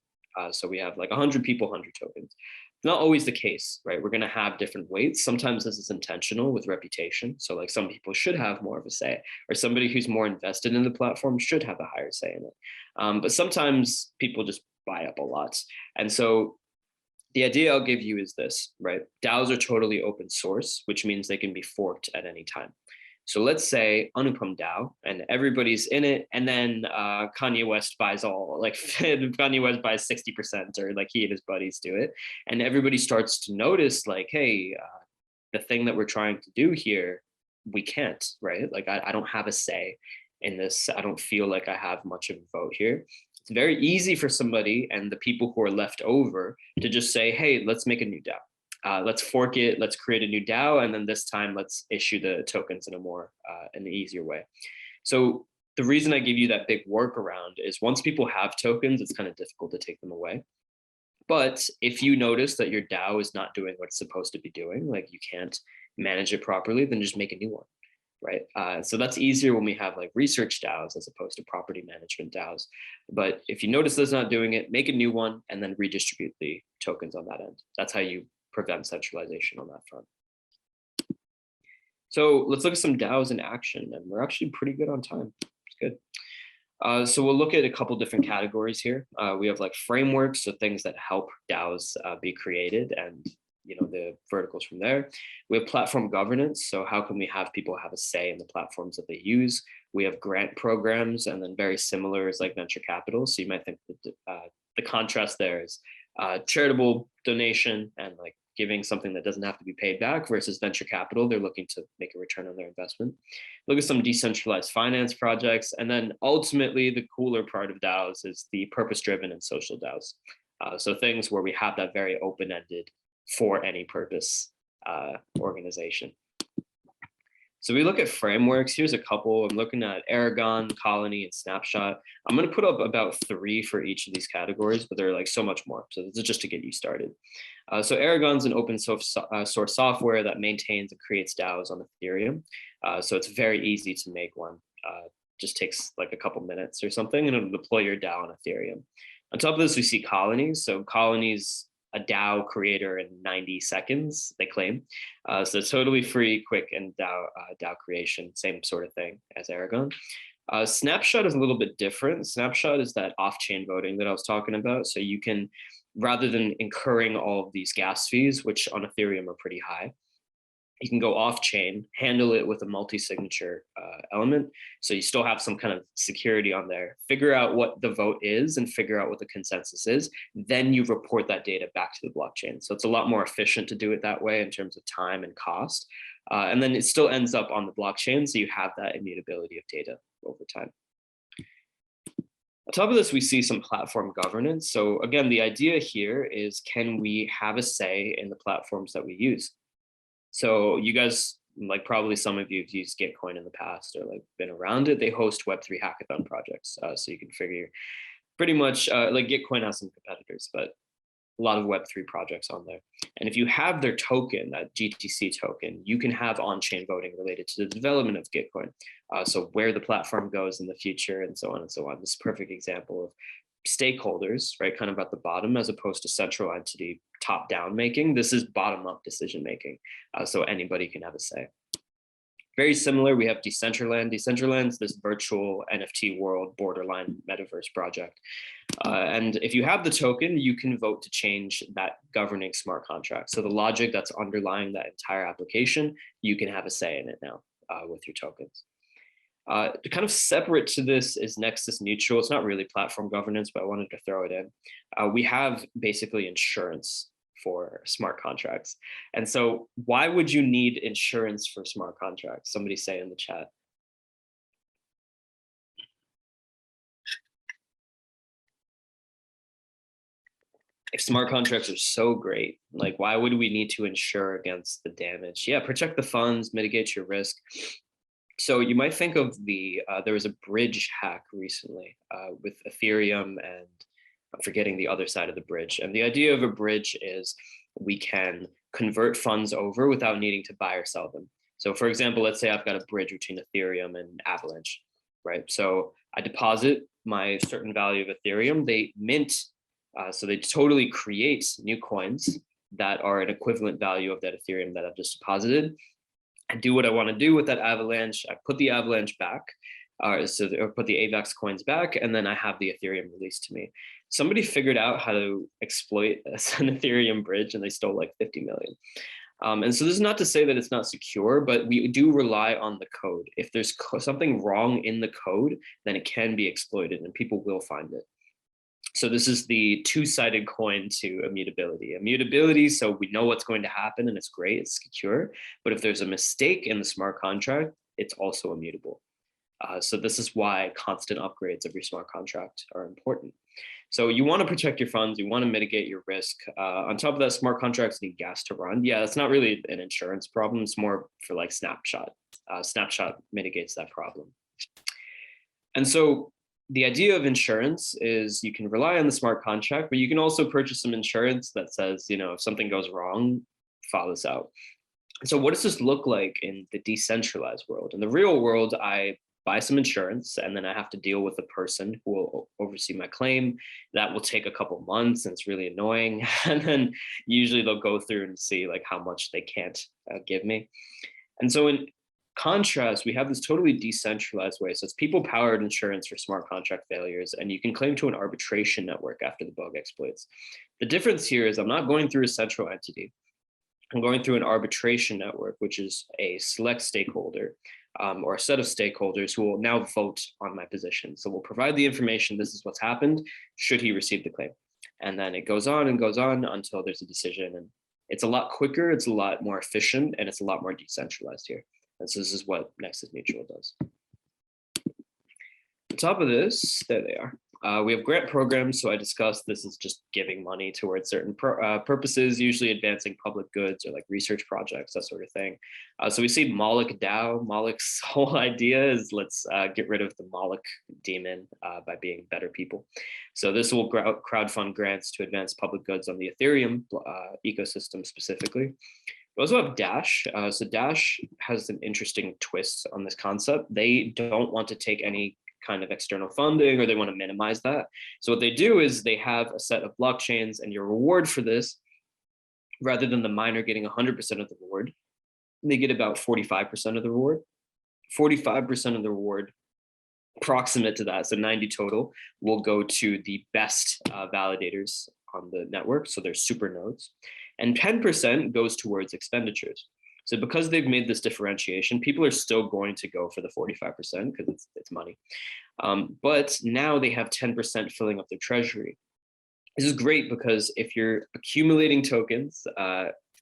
S2: So we have like 100 people, 100 tokens. Not always the case, right? We're going to have different weights. Sometimes this is intentional with reputation. So like some people should have more of a say, or somebody who's more invested in the platform should have a higher say in it. But sometimes people just buy up a lot. And so the idea I'll give you is this, right? DAOs are totally open source, which means they can be forked at any time. So let's say Anupam DAO, and everybody's in it, and then Kanye West buys all, like Kanye West buys 60%, or like he and his buddies do it, and everybody starts to notice like, hey, the thing that we're trying to do here, we can't, right? Like I don't have a say in this. I don't feel like I have much of a vote here. It's very easy for somebody and the people who are left over to just say, hey, let's make a new DAO. Let's fork it, let's create a new DAO, and then this time let's issue the tokens in a more, an easier way. So the reason I give you that big workaround is, once people have tokens, it's kind of difficult to take them away. But if you notice that your DAO is not doing what it's supposed to be doing, like you can't manage it properly, then just make a new one, right? So that's easier when we have like research DAOs as opposed to property management DAOs. But if you notice that's not doing it, make a new one and then redistribute the tokens on that end. That's how you prevent centralization on that front. So let's look at some DAOs in action, and we're actually pretty good on time. It's good. So we'll look at a couple different categories here. We have like frameworks, so things that help DAOs be created, and the verticals from there. We have platform governance, so how can we have people have a say in the platforms that they use? We have grant programs, and then very similar is like venture capital. So you might think that the contrast there is charitable donation and like giving something that doesn't have to be paid back, versus venture capital. They're looking to make a return on their investment. Look at some decentralized finance projects. And then ultimately the cooler part of DAOs is the purpose-driven and social DAOs. So things where we have that very open-ended, for any purpose organization. So we look at frameworks. Here's a couple. I'm looking at Aragon, Colony, and Snapshot. I'm going to put up about 3 for each of these categories, but there are like so much more. So this is just to get you started. So Aragon's an open source software that maintains and creates DAOs on Ethereum. So it's very easy to make one. Just takes like a couple minutes or something, and it'll deploy your DAO on Ethereum. On top of this, we see Colonies. So Colonies, a DAO creator in 90 seconds, they claim. So totally free, quick, and DAO creation, same sort of thing as Aragon. Snapshot is a little bit different. Snapshot is that off-chain voting that I was talking about. So you can, rather than incurring all of these gas fees, which on Ethereum are pretty high, You can go off chain, handle it with a multi-signature element. So you still have some kind of security on there, figure out what the vote is and figure out what the consensus is. Then you report that data back to the blockchain. So it's a lot more efficient to do it that way in terms of time and cost. And then it still ends up on the blockchain. So you have that immutability of data over time. On top of this, we see some platform governance. So again, the idea here is, can we have a say in the platforms that we use? So you guys, like probably some of you have used Gitcoin in the past or like been around it. They host Web3 hackathon projects. So you can figure pretty much like Gitcoin has some competitors, but a lot of Web3 projects on there. And if you have their token, that GTC token, you can have on-chain voting related to the development of Gitcoin. So where the platform goes in the future and so on and so on. This is a perfect example of stakeholders, right, kind of at the bottom, as opposed to central entity top-down making. This is bottom-up decision making, so anybody can have a say. Very similar, we have Decentralized. Decentralized is this virtual NFT world borderline metaverse project. And if you have the token, you can vote to change that governing smart contract. So the logic that's underlying that entire application, you can have a say in it now with your tokens. Kind of separate to this is Nexus Mutual. It's not really platform governance, but I wanted to throw it in. We have basically insurance for smart contracts. And so why would you need insurance for smart contracts? Somebody say in the chat. If smart contracts are so great, like why would we need to insure against the damage? Yeah, protect the funds, mitigate your risk. So you might think of there was a bridge hack recently with Ethereum, and I'm forgetting the other side of the bridge. And the idea of a bridge is we can convert funds over without needing to buy or sell them. So for example, let's say I've got a bridge between Ethereum and Avalanche, right? So I deposit my certain value of Ethereum, they mint, so they totally create new coins that are an equivalent value of that Ethereum that I've just deposited. I do what I want to do with that Avalanche. I put the Avalanche back, or put the AVAX coins back, and then I have the Ethereum released to me. Somebody figured out how to exploit an Ethereum bridge, and they stole like 50 million. And so this is not to say that it's not secure, but we do rely on the code. If there's something wrong in the code, then it can be exploited, and people will find it. So this is the two-sided coin to immutability. Immutability, so we know what's going to happen and it's great, it's secure. But if there's a mistake in the smart contract, it's also immutable. So this is why constant upgrades of your smart contract are important. So you want to protect your funds, you want to mitigate your risk. On top of that, smart contracts need gas to run. Yeah, that's not really an insurance problem, it's more for like Snapshot. Snapshot mitigates that problem. And so the idea of insurance is you can rely on the smart contract, but you can also purchase some insurance that says, you know, if something goes wrong, file this out. So what does this look like in the decentralized world? In the real world, I buy some insurance and then I have to deal with the person who will oversee my claim. That will take a couple months and it's really annoying. And then usually they'll go through and see like how much they can't give me. And so in contrast, we have this totally decentralized way. So it's people-powered insurance for smart contract failures, and you can claim to an arbitration network after the bug exploits. The difference here is I'm not going through a central entity. I'm going through an arbitration network, which is a select stakeholder or a set of stakeholders who will now vote on my position. So we'll provide the information, this is what's happened, should he receive the claim? And then it goes on and goes on until there's a decision. And it's a lot quicker, it's a lot more efficient, and it's a lot more decentralized here. And so this is what Nexus Mutual does. On top of this, there they are. We have grant programs. So I discussed this is just giving money towards certain purposes, usually advancing public goods or like research projects, that sort of thing. So we see Moloch DAO. Moloch's whole idea is let's get rid of the Moloch demon by being better people. So this will crowdfund grants to advance public goods on the Ethereum ecosystem specifically. We also have Dash. So Dash has an interesting twist on this concept. They don't want to take any kind of external funding, or they want to minimize that. So what they do is they have a set of blockchains, and your reward for this, rather than the miner getting 100% of the reward, they get about 45% of the reward. 45% of the reward, proximate to that, so 90 total, will go to the best validators on the network. So they're super nodes. And 10% goes towards expenditures. So because they've made this differentiation, people are still going to go for the 45% because it's money. But now they have 10% filling up their treasury. This is great because if you're accumulating tokens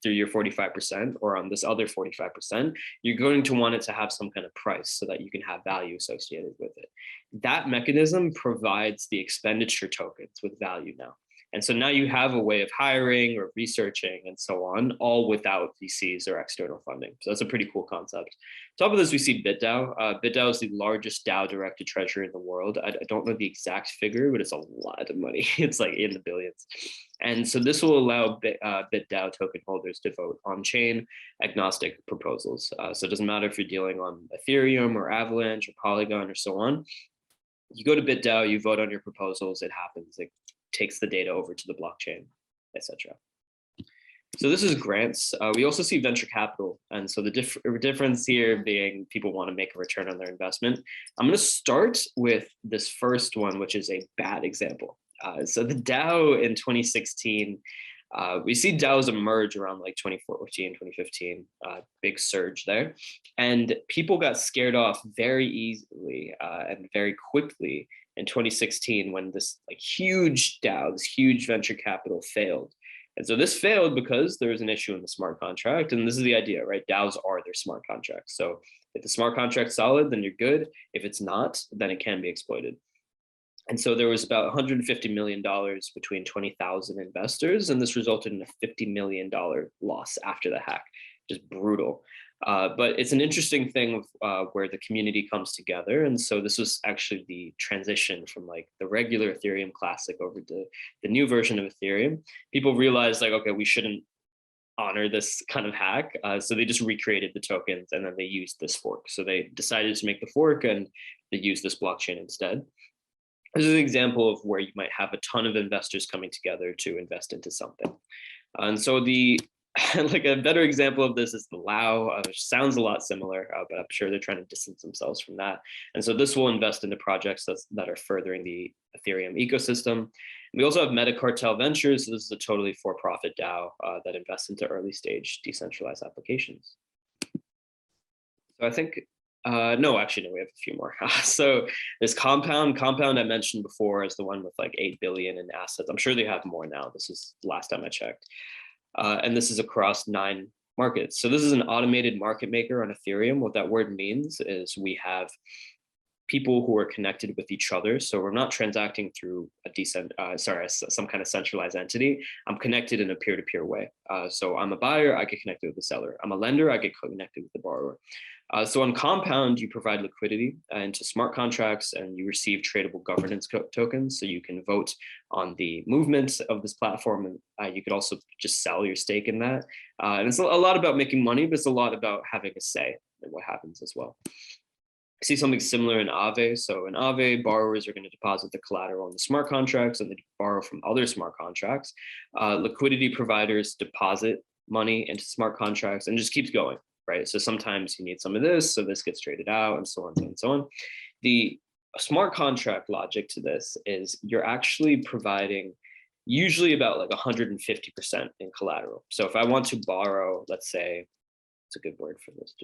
S2: through your 45% or on this other 45%, you're going to want it to have some kind of price so that you can have value associated with it. That mechanism provides the expenditure tokens with value now. And so now you have a way of hiring or researching and so on, all without VCs or external funding. So that's a pretty cool concept. On top of this, we see BitDAO. BitDAO is the largest DAO-directed treasury in the world. I don't know the exact figure, but it's a lot of money. It's like in the billions. And so this will allow BitDAO token holders to vote on-chain agnostic proposals. So it doesn't matter if you're dealing on Ethereum or Avalanche or Polygon or so on. You go to BitDAO, you vote on your proposals, it happens. It takes the data over to the blockchain, etc. So this is grants. We also see venture capital. And so the difference here being people want to make a return on their investment. I'm going to start with this first one, which is a bad example. So the DAO in 2016, we see DAOs emerge around like 2014, 2015, big surge there. And people got scared off very easily and very quickly in 2016 when this like huge DAO, this huge venture capital failed. And so this failed because there was an issue in the smart contract. And this is the idea, right? DAOs are their smart contracts. So if the smart contract's solid, then you're good. If it's not, then it can be exploited. And so there was about $150 million between 20,000 investors, and this resulted in a $50 million loss after the hack, just brutal. But it's an interesting thing where the community comes together. And so this was actually the transition from like the regular Ethereum Classic over to the new version of Ethereum. People realized like, okay, we shouldn't honor this kind of hack. So they just recreated the tokens and then they used this fork. So they decided to make the fork and they used this blockchain instead. This is an example of where you might have a ton of investors coming together to invest into something. And so like a better example of this is the DAO, which sounds a lot similar, but I'm sure they're trying to distance themselves from that. And so this will invest into projects that are furthering the Ethereum ecosystem. We also have Metacartel Ventures. So this is a totally for-profit DAO that invests into early stage decentralized applications. So I think, no, actually, no, we have a few more. So this Compound I mentioned before is the one with like 8 billion in assets. I'm sure they have more now. This is the last time I checked. And this is across 9 markets. So this is an automated market maker on Ethereum. What that word means is we have people who are connected with each other. So we're not transacting through some kind of centralized entity. I'm connected in a peer-to-peer way. So I'm a buyer, I get connected with the seller. I'm a lender, I get connected with the borrower. So on Compound, you provide liquidity into smart contracts and you receive tradable governance tokens. So you can vote on the movements of this platform. And you could also just sell your stake in that. And it's a lot about making money, but it's a lot about having a say in what happens as well. I see something similar in Aave. So in Aave, borrowers are going to deposit the collateral in the smart contracts and they borrow from other smart contracts. Liquidity providers deposit money into smart contracts and just keeps going. Right. So sometimes you need some of this, so this gets traded out and so on and so on. The smart contract logic to this is you're actually providing usually about like 150% in collateral. So if I want to borrow, let's say, it's a good word for this.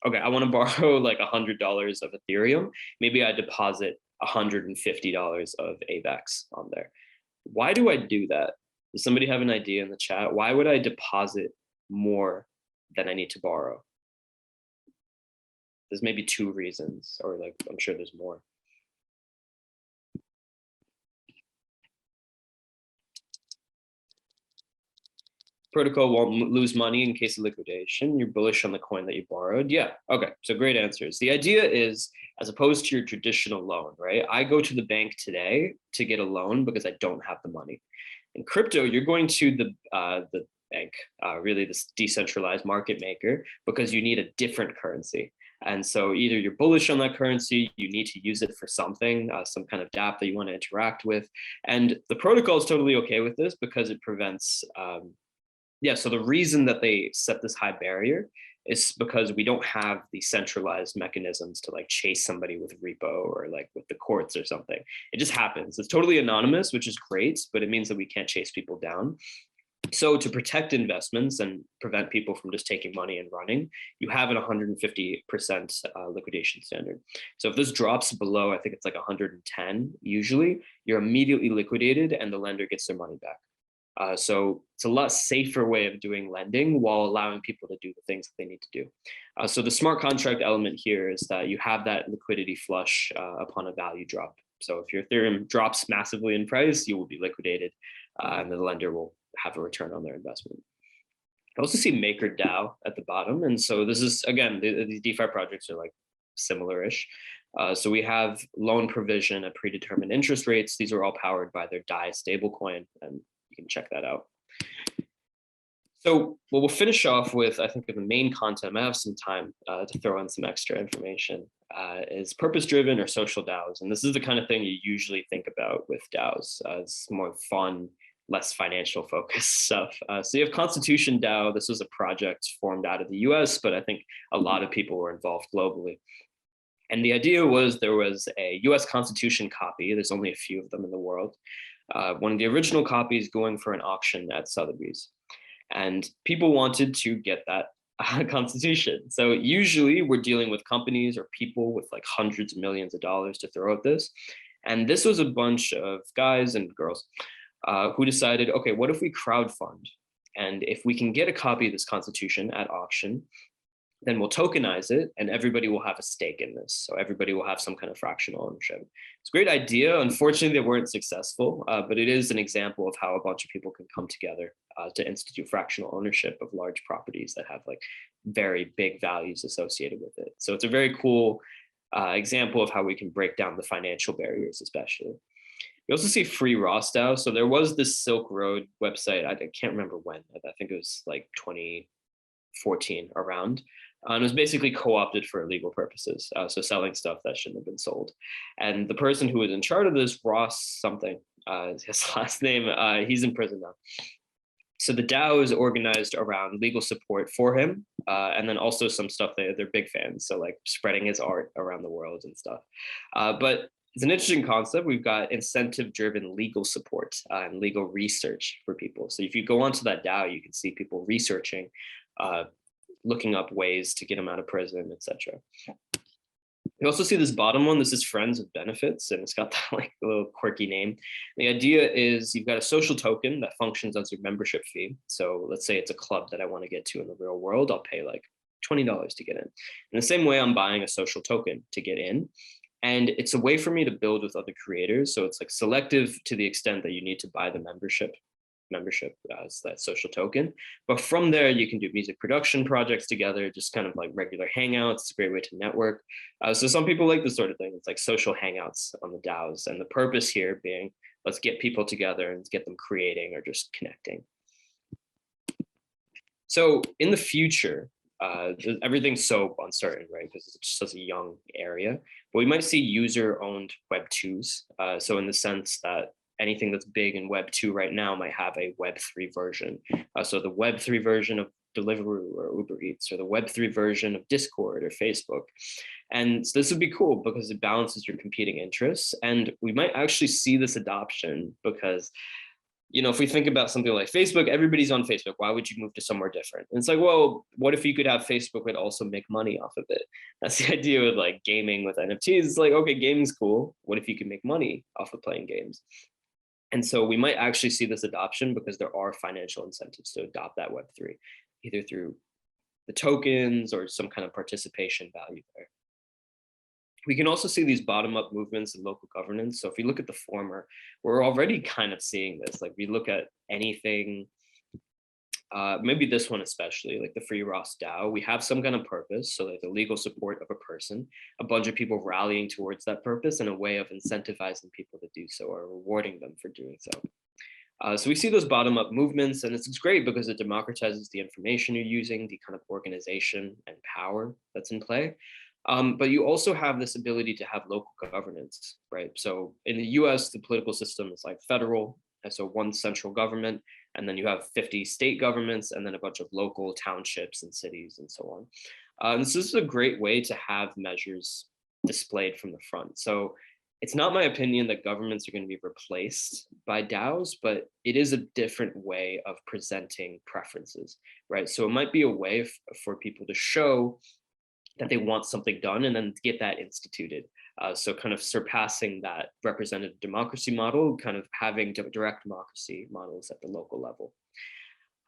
S2: Okay, I want to borrow like $100 of Ethereum. Maybe I deposit $150 of AVAX on there. Why do I do that? Does somebody have an idea in the chat? Why would I deposit more than I need to borrow? There's maybe 2 reasons, or like I'm sure there's more. Protocol won't lose money in case of liquidation. You're bullish on the coin that you borrowed. Yeah, okay, so great answers. The idea is, as opposed to your traditional loan, right? I go to the bank today to get a loan because I don't have the money. In crypto, you're going to the bank, really this decentralized market maker, because you need a different currency. And so either you're bullish on that currency, you need to use it for something, some kind of dApp that you want to interact with. And the protocol is totally okay with this because it prevents, so the reason that they set this high barrier is because we don't have the centralized mechanisms to like chase somebody with repo or like with the courts or something. It just happens. It's totally anonymous, which is great, but it means that we can't chase people down. So to protect investments and prevent people from just taking money and running, you have an 150% liquidation standard. So if this drops below, I think it's like 110, usually, you're immediately liquidated and the lender gets their money back. So it's a lot safer way of doing lending while allowing people to do the things that they need to do. So the smart contract element here is that you have that liquidity flush upon a value drop. So if your Ethereum drops massively in price, you will be liquidated and the lender will have a return on their investment. I also see MakerDAO at the bottom. And so this is, again, these DeFi projects are like similar-ish. So we have loan provision at predetermined interest rates. These are all powered by their DAI stablecoin, and you can check that out. So what we'll finish off with, I think, the main content, I have some time to throw in some extra information, is purpose-driven or social DAOs. And this is the kind of thing you usually think about with DAOs. It's more fun, less financial focused stuff. So you have Constitution DAO. This was a project formed out of the US, but I think a lot of people were involved globally. And the idea was there was a US Constitution copy. There's only a few of them in the world. One of the original copies going for an auction at Sotheby's. And people wanted to get that Constitution. So usually we're dealing with companies or people with like hundreds of millions of dollars to throw at this. And this was a bunch of guys and girls who decided, okay, what if we crowdfund? And if we can get a copy of this Constitution at auction, then we'll tokenize it and everybody will have a stake in this. So everybody will have some kind of fractional ownership. It's a great idea. Unfortunately, they weren't successful, but it is an example of how a bunch of people can come together to institute fractional ownership of large properties that have like very big values associated with it. So it's a very cool example of how we can break down the financial barriers, especially. We also see free Ross DAO. So there was this Silk Road website. I can't remember when. I think it was like 2014 around. And it was basically co-opted for illegal purposes. So selling stuff that shouldn't have been sold. And the person who was in charge of this, Ross something, his last name, he's in prison now. So the DAO is organized around legal support for him. And then also some stuff they're big fans. So like spreading his art around the world and stuff. But it's an interesting concept. We've got incentive-driven legal support and legal research for people. So if you go onto that DAO, you can see people researching, looking up ways to get them out of prison, etc. You also see this bottom one. This is Friends with Benefits, and it's got that like a little quirky name. The idea is you've got a social token that functions as your membership fee. So let's say it's a club that I want to get to in the real world. I'll pay like $20 to get in. In the same way, I'm buying a social token to get in. And it's a way for me to build with other creators. So it's like selective to the extent that you need to buy the membership as that social token. But from there, you can do music production projects together, just kind of like regular hangouts. It's a great way to network. So some people like this sort of thing. It's like social hangouts on the DAOs. And the purpose here being, let's get people together and get them creating or just connecting. So in the future, everything's so uncertain, right? Because it's just such a young area. But we might see user-owned Web2s. So in the sense that anything that's big in Web 2 right now might have a Web 3 version. So the Web 3 version of Deliveroo or Uber Eats, or the Web 3 version of Discord or Facebook. And so this would be cool because it balances your competing interests. And we might actually see this adoption because, you know, if we think about something like Facebook, everybody's on Facebook. Why would you move to somewhere different? And it's like, well, what if you could have Facebook but also make money off of it? That's the idea with like gaming with NFTs. It's like, okay, gaming's cool. What if you can make money off of playing games? And so we might actually see this adoption because there are financial incentives to adopt that Web3, either through the tokens or some kind of participation value there. We can also see these bottom-up movements in local governance. So if we look at the former, we're already kind of seeing this. Like we look at anything, maybe this one especially, like the Free Ross DAO, we have some kind of purpose. So like the legal support of a person, a bunch of people rallying towards that purpose and a way of incentivizing people to do so or rewarding them for doing so. So we see those bottom-up movements, and it's great because it democratizes the information you're using, the kind of organization and power that's in play. But you also have this ability to have local governance, right? So in the US, the political system is like federal, and so one central government, and then you have 50 state governments, and then a bunch of local townships and cities and so on. So this is a great way to have measures displayed from the front. So it's not my opinion that governments are going to be replaced by DAOs, but it is a different way of presenting preferences, right? So it might be a way for people to show that they want something done and then get that instituted. So kind of surpassing that representative democracy model, kind of having direct democracy models at the local level.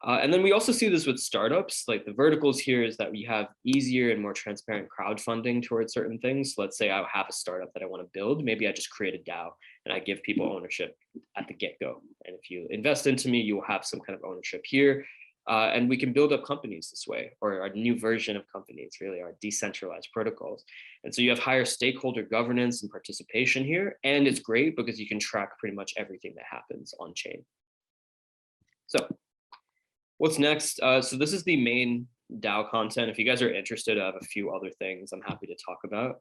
S2: And then we also see this with startups. Like the verticals here is that we have easier and more transparent crowdfunding towards certain things. Let's say I have a startup that I want to build. Maybe I just create a DAO and I give people ownership at the get-go. And if you invest into me, you will have some kind of ownership here. And we can build up companies this way, or a new version of companies, really our decentralized protocols. And so you have higher stakeholder governance and participation here. And it's great because you can track pretty much everything that happens on chain. So what's next? So this is the main DAO content. If you guys are interested, I have a few other things I'm happy to talk about.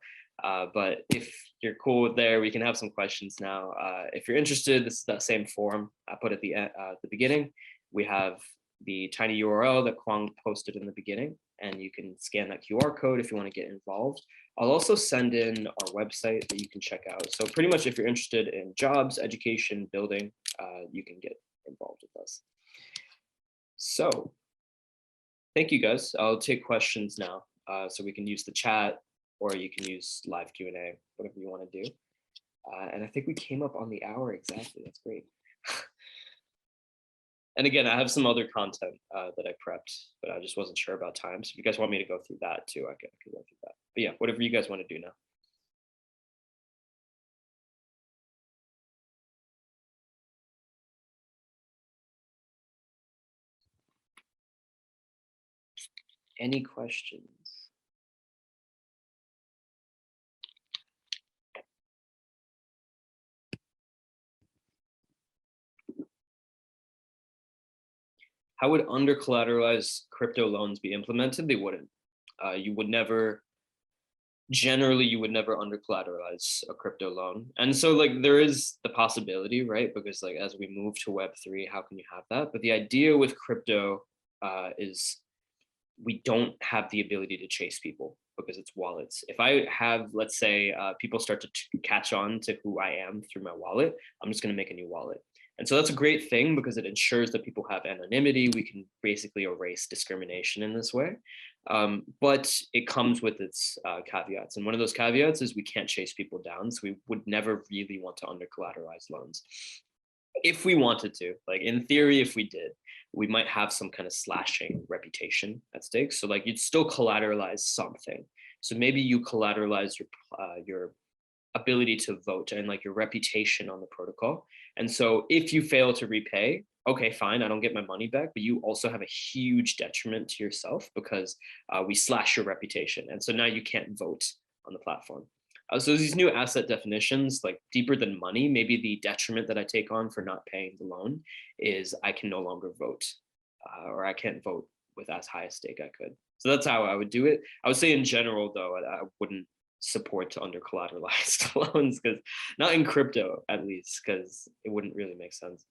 S2: But if you're cool with there, we can have some questions now. If you're interested, this is that same form I put at the beginning. We have the tiny URL that Kwang posted in the beginning, and you can scan that QR code if you want to get involved. I'll also send in our website that you can check out. So pretty much if you're interested in jobs, education, building, you can get involved with us. So thank you guys. I'll take questions now. So we can use the chat or you can use live Q&A, whatever you want to do. And I think we came up on the hour exactly. That's great. And again, I have some other content that I prepped, but I just wasn't sure about time. So if you guys want me to go through that too, I could go through that. But yeah, whatever you guys want to do now. Any questions? How would under-collateralized crypto loans be implemented? They wouldn't. You would never, generally, you would never under-collateralize a crypto loan. And so like there is the possibility, right? Because like as we move to Web3, how can you have that? But the idea with crypto is we don't have the ability to chase people because it's wallets. If I have, let's say, people start to catch on to who I am through my wallet, I'm just going to make a new wallet. And so that's a great thing because it ensures that people have anonymity. We can basically erase discrimination in this way. But it comes with its caveats. And one of those caveats is we can't chase people down. So we would never really want to under-collateralize loans. If we wanted to, like in theory, if we did, we might have some kind of slashing reputation at stake. So like you'd still collateralize something. So maybe you collateralize your ability to vote and like your reputation on the protocol. And so if you fail to repay, okay, fine, I don't get my money back, but you also have a huge detriment to yourself because we slash your reputation. And so now you can't vote on the platform. So these new asset definitions, like deeper than money, maybe the detriment that I take on for not paying the loan is I can no longer vote or I can't vote with as high a stake I could. So that's how I would do it. I would say in general, though, I wouldn't support under collateralized loans because not in crypto, at least, because it wouldn't really make sense.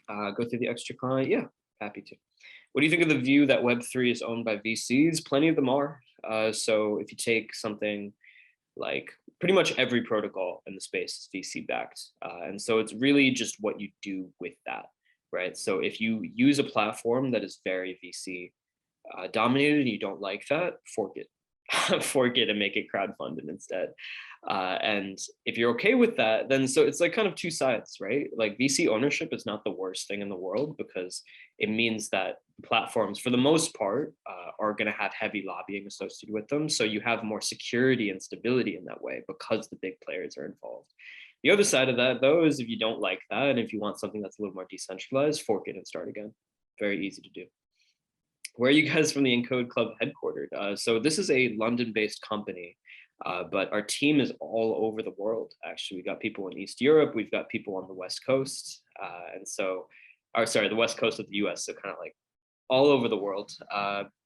S2: Go through the extra client. Yeah, happy to. What do you think of the view that Web3 is owned by VCs? Plenty of them are. So if you take something like pretty much every protocol in the space is VC backed. And so it's really just what you do with that, right? So if you use a platform that is very VC dominated and you don't like that, fork it. Fork it and make it crowdfunded instead. And if you're okay with that, then so it's like kind of two sides, right? Like VC ownership is not the worst thing in the world because it means that platforms, for the most part, are going to have heavy lobbying associated with them. So you have more security and stability in that way because the big players are involved. The other side of that, though, is if you don't like that and if you want something that's a little more decentralized, fork it and start again. Very easy to do. Where are you guys from the Encode Club headquartered? So this is a London-based company, but our team is all over the world. Actually, we got people in East Europe, we've got people on the West Coast, and so, or sorry, the West Coast of the US, so kind of like all over the world.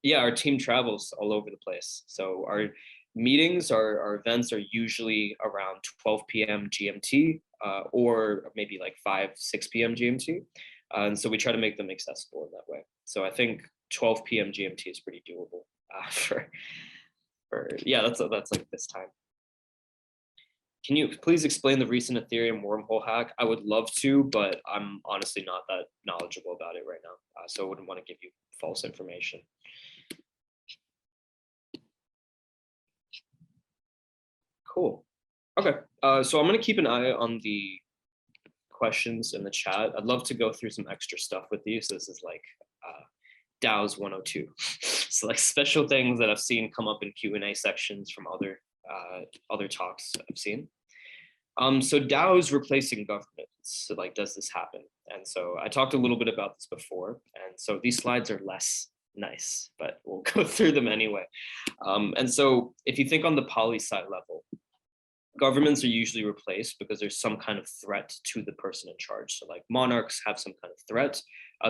S2: Yeah, our team travels all over the place. So our meetings, our events are usually around 12 p.m. GMT, or maybe like 6 p.m. GMT. And so we try to make them accessible in that way. So I think 12 p.m. GMT is pretty doable for yeah, that's like this time. Can you please explain the recent Ethereum wormhole hack? I would love to, but I'm honestly not that knowledgeable about it right now. So I wouldn't want to give you false information. Cool. Okay, so I'm going to keep an eye on the questions in the chat. I'd love to go through some extra stuff with you. So this is like DAOs 102. So like special things that I've seen come up in Q&A sections from other talks I've seen. So DAOs replacing governments. So like, does this happen? And so I talked a little bit about this before. And so these slides are less nice, but we'll go through them anyway. And so if you think on the poli-sci level, governments are usually replaced because there's some kind of threat to the person in charge. So like monarchs have some kind of threat.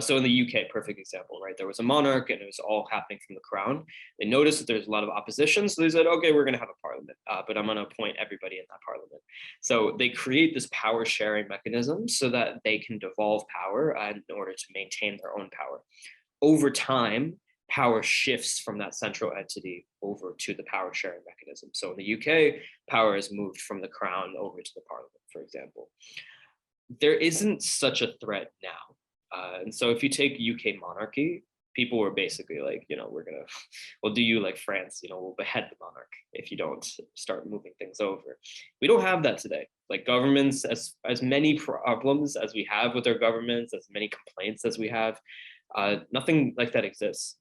S2: So in the UK, perfect example, right? There was a monarch and it was all happening from the crown. They noticed that there's a lot of opposition. So they said, okay, we're going to have a parliament, but I'm going to appoint everybody in that parliament. So they create this power sharing mechanism so that they can devolve power in order to maintain their own power. Over time, power shifts from that central entity over to the power sharing mechanism. So in the UK, power has moved from the crown over to the parliament, for example. There isn't such a threat now. And so if you take UK monarchy, people were basically like, you know, we'll do you like France, you know, we'll behead the monarch if you don't start moving things over. We don't have that today. Like governments, as many problems as we have with our governments, as many complaints as we have, nothing like that exists.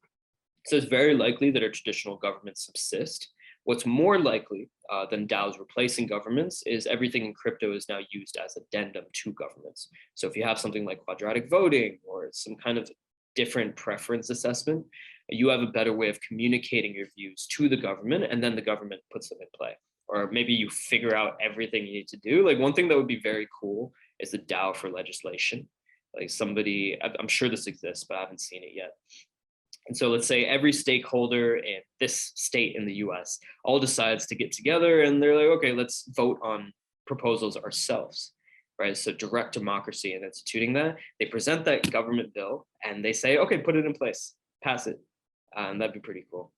S2: So it's very likely that our traditional governments subsist. What's more likely than DAOs replacing governments is everything in crypto is now used as addendum to governments. So if you have something like quadratic voting or some kind of different preference assessment, you have a better way of communicating your views to the government, and then the government puts them in play. Or maybe you figure out everything you need to do. Like one thing that would be very cool is the DAO for legislation. Like somebody, I'm sure this exists, but I haven't seen it yet. And so let's say every stakeholder in this state in the US all decides to get together and they're like, okay, let's vote on proposals ourselves, right? So direct democracy and instituting that, they present that government bill and they say, okay, put it in place, pass it. And that'd be pretty cool.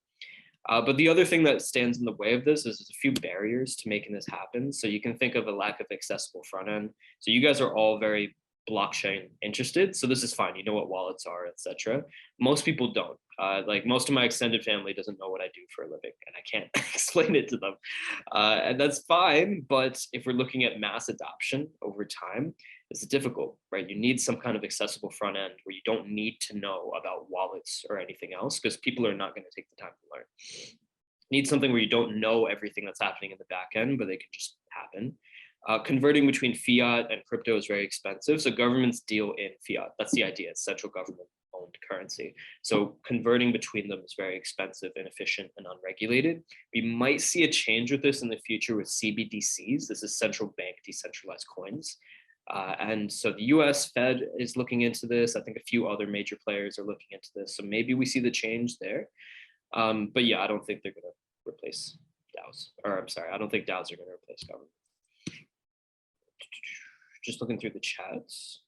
S2: But the other thing that stands in the way of this is there's a few barriers to making this happen. So you can think of a lack of accessible front end. So you guys are all very blockchain interested, so this is fine. You know what wallets are, etc. Most people don't. Like most of my extended family doesn't know what I do for a living, and I can't explain it to them, and that's fine. But if we're looking at mass adoption over time, it's difficult, right? You need some kind of accessible front end where you don't need to know about wallets or anything else, because people are not going to take the time to learn. You need something where you don't know everything that's happening in the back end, but they can just happen. Converting between fiat and crypto is very expensive. So governments deal in fiat. That's the idea. It's central government owned currency. So converting between them is very expensive, inefficient, and unregulated. We might see a change with this in the future with CBDCs. This is central bank decentralized coins. And so the US Fed is looking into this. I think a few other major players are looking into this. So maybe we see the change there. But yeah, I don't think they're going to replace DAOs. Or I'm sorry, I don't think DAOs are going to replace government. Just looking through the chats.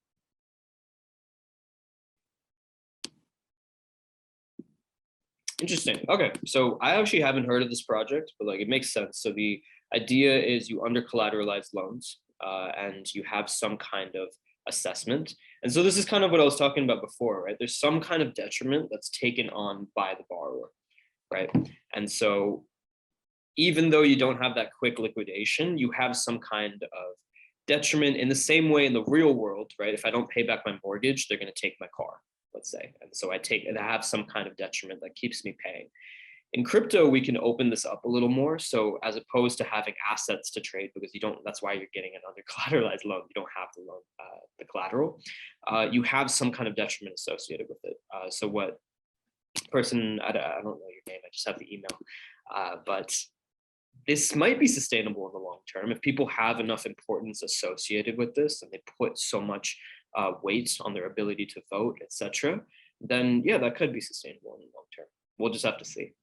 S2: Interesting. Okay, so I actually haven't heard of this project, but like it makes sense. So the idea is you under collateralize loans and you have some kind of assessment. And so this is kind of what I was talking about before, right? There's some kind of detriment that's taken on by the borrower, right? And so even though you don't have that quick liquidation, you have some kind of detriment in the same way in the real world, right? If I don't pay back my mortgage, they're going to take my car, let's say. And so I have some kind of detriment that keeps me paying. In crypto, we can open this up a little more. So as opposed to having assets to trade, because that's why you're getting an under collateralized loan. You don't have the loan, the collateral. You have some kind of detriment associated with it. So what person, I don't know your name, I just have the email, but this might be sustainable in the long term if people have enough importance associated with this and they put so much weight on their ability to vote, etc. Then yeah, that could be sustainable in the long term. We'll just have to see.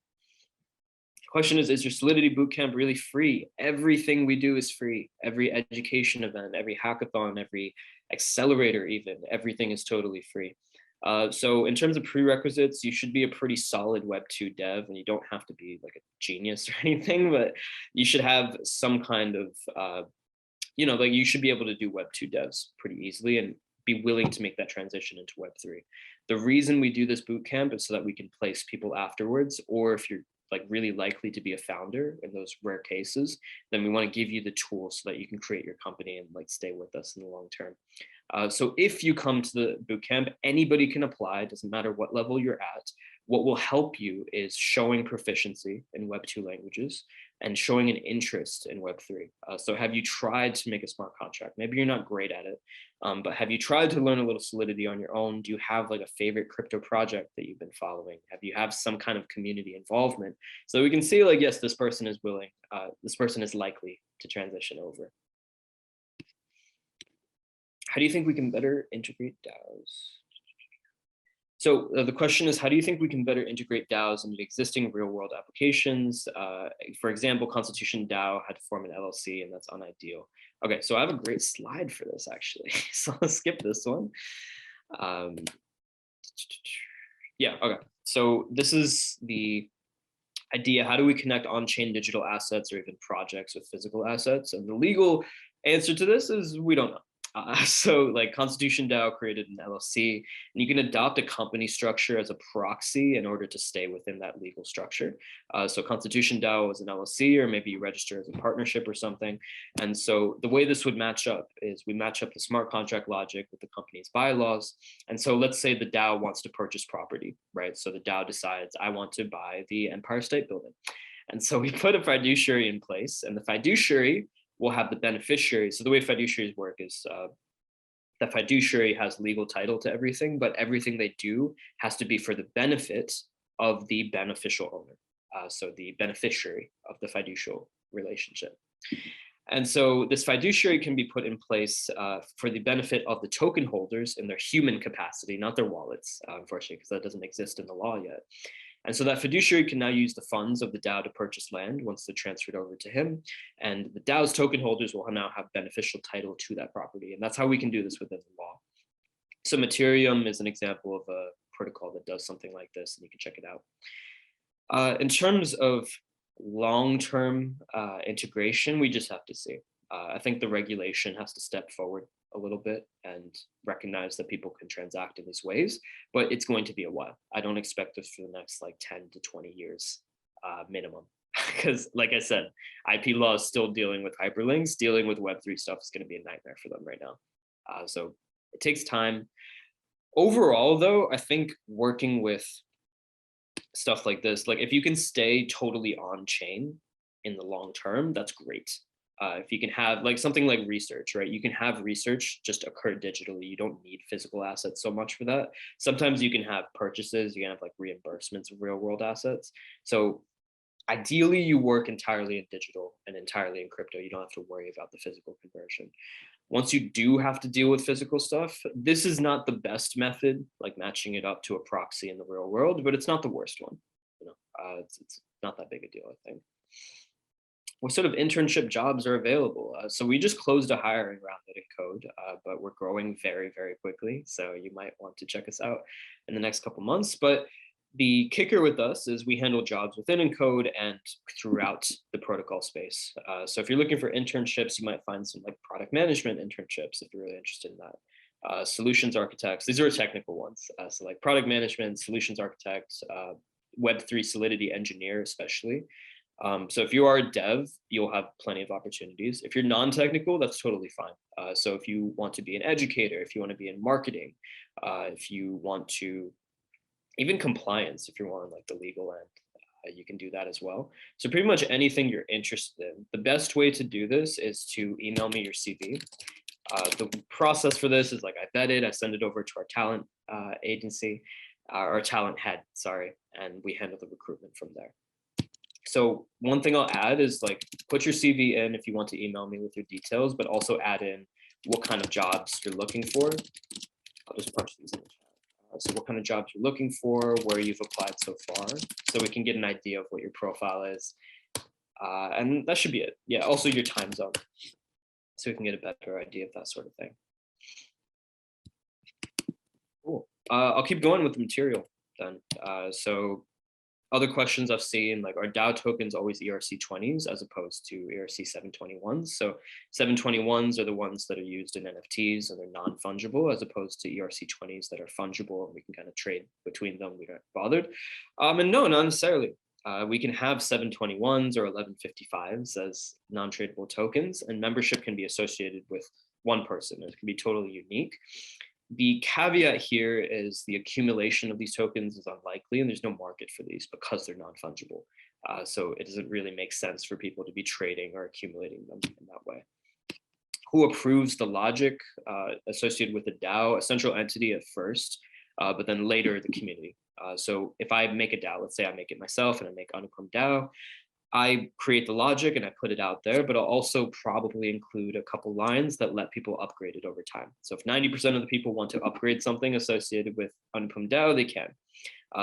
S2: Question is your Solidity Bootcamp really free? Everything we do is free. Every education event, every hackathon, every accelerator even, everything is totally free. So in terms of prerequisites, you should be a pretty solid Web 2 dev, and you don't have to be like a genius or anything, but you should have some kind of you know, like you should be able to do Web2 devs pretty easily and be willing to make that transition into Web3. The reason we do this boot camp is so that we can place people afterwards, or if you're like really likely to be a founder in those rare cases, then we want to give you the tools so that you can create your company and like stay with us in the long term. So if you come to the bootcamp, anybody can apply, it doesn't matter what level you're at. What will help you is showing proficiency in Web2 languages and showing an interest in Web3. So have you tried to make a smart contract? Maybe you're not great at it, but have you tried to learn a little Solidity on your own? Do you have like a favorite crypto project that you've been following? Have you have some kind of community involvement? So we can see like, yes, this person is willing, this person is likely to transition over. How do you think we can better integrate DAOs? So the question is, how do you think we can better integrate DAOs into existing real world applications? For example, Constitution DAO had to form an LLC, and that's unideal. Okay, so I have a great slide for this actually. So let's skip this one. Yeah, okay. So this is the idea. How do we connect on-chain digital assets or even projects with physical assets? And the legal answer to this is we don't know. So like Constitution DAO created an LLC, and you can adopt a company structure as a proxy in order to stay within that legal structure. So Constitution DAO is an LLC, or maybe you register as a partnership or something. And so the way this would match up is we match up the smart contract logic with the company's bylaws. And so let's say the DAO wants to purchase property, right? So the DAO decides, I want to buy the Empire State Building. And so we put a fiduciary in place, and the fiduciary will have the beneficiary. So the way fiduciaries work is the fiduciary has legal title to everything, but everything they do has to be for the benefit of the beneficial owner. So the beneficiary of the fiducial relationship. And so this fiduciary can be put in place for the benefit of the token holders in their human capacity, not their wallets, unfortunately, because that doesn't exist in the law yet. And so that fiduciary can now use the funds of the DAO to purchase land once they're transferred over to him. And the DAO's token holders will now have beneficial title to that property. And that's how we can do this within the law. So Materium is an example of a protocol that does something like this, and you can check it out. In terms of long-term integration, we just have to see. I think the regulation has to step forward a little bit and recognize that people can transact in these ways, but it's going to be a while. I don't expect this for the next like 10 to 20 years minimum, because like I said, IP law is still dealing with hyperlinks. Dealing with Web3 stuff is going to be a nightmare for them right now. So it takes time. Overall though, I think working with stuff like this, like if you can stay totally on chain in the long term, that's great. If you can have like something like research, right? You can have research just occur digitally. You don't need physical assets so much for that. Sometimes you can have purchases, you can have like reimbursements of real world assets. So ideally you work entirely in digital and entirely in crypto. You don't have to worry about the physical conversion. Once you do have to deal with physical stuff, this is not the best method, like matching it up to a proxy in the real world, but it's not the worst one. You know, it's not that big a deal, I think. What sort of internship jobs are available? So we just closed a hiring round at Encode, but we're growing very, very quickly. So you might want to check us out in the next couple months. But the kicker with us is we handle jobs within Encode and throughout the protocol space. So if you're looking for internships, you might find some like product management internships if you're really interested in that. Solutions architects, these are technical ones. So like product management, solutions architects, Web3 Solidity engineer especially. So if you are a dev, you'll have plenty of opportunities. If you're non-technical, that's totally fine. So if you want to be an educator, if you want to be in marketing, if you want to, even compliance, if you're on like the legal end, you can do that as well. So pretty much anything you're interested in. The best way to do this is to email me your CV. The process for this is like I vet it, I send it over to our talent agency, our talent head, sorry, and we handle the recruitment from there. So one thing I'll add is like put your CV in if you want to email me with your details, but also add in what kind of jobs you're looking for. I'll just punch these in the chat. So what kind of jobs you're looking for, where you've applied so far, so we can get an idea of what your profile is. And that should be it. Yeah, also your time zone, so we can get a better idea of that sort of thing. Cool. I'll keep going with the material then. So Other questions I've seen, like, are DAO tokens always ERC20s as opposed to ERC 721s? So 721s are the ones that are used in NFTs and they're non-fungible, as opposed to ERC20s that are fungible and we can kind of trade between them. We don't bothered. And no, not necessarily. We can have 721s or 1155s as non-tradable tokens, and membership can be associated with one person. It can be totally unique. The caveat here is the accumulation of these tokens is unlikely, and there's no market for these because they're non-fungible. So it doesn't really make sense for people to be trading or accumulating them in that way. Who approves the logic associated with the DAO? A central entity at first, but then later the community. So if I make a DAO, let's say I make it myself and I make Anupam DAO, I create the logic and I put it out there, but I'll also probably include a couple lines that let people upgrade it over time. So if 90% of the people want to upgrade something associated with Anupam DAO, they can.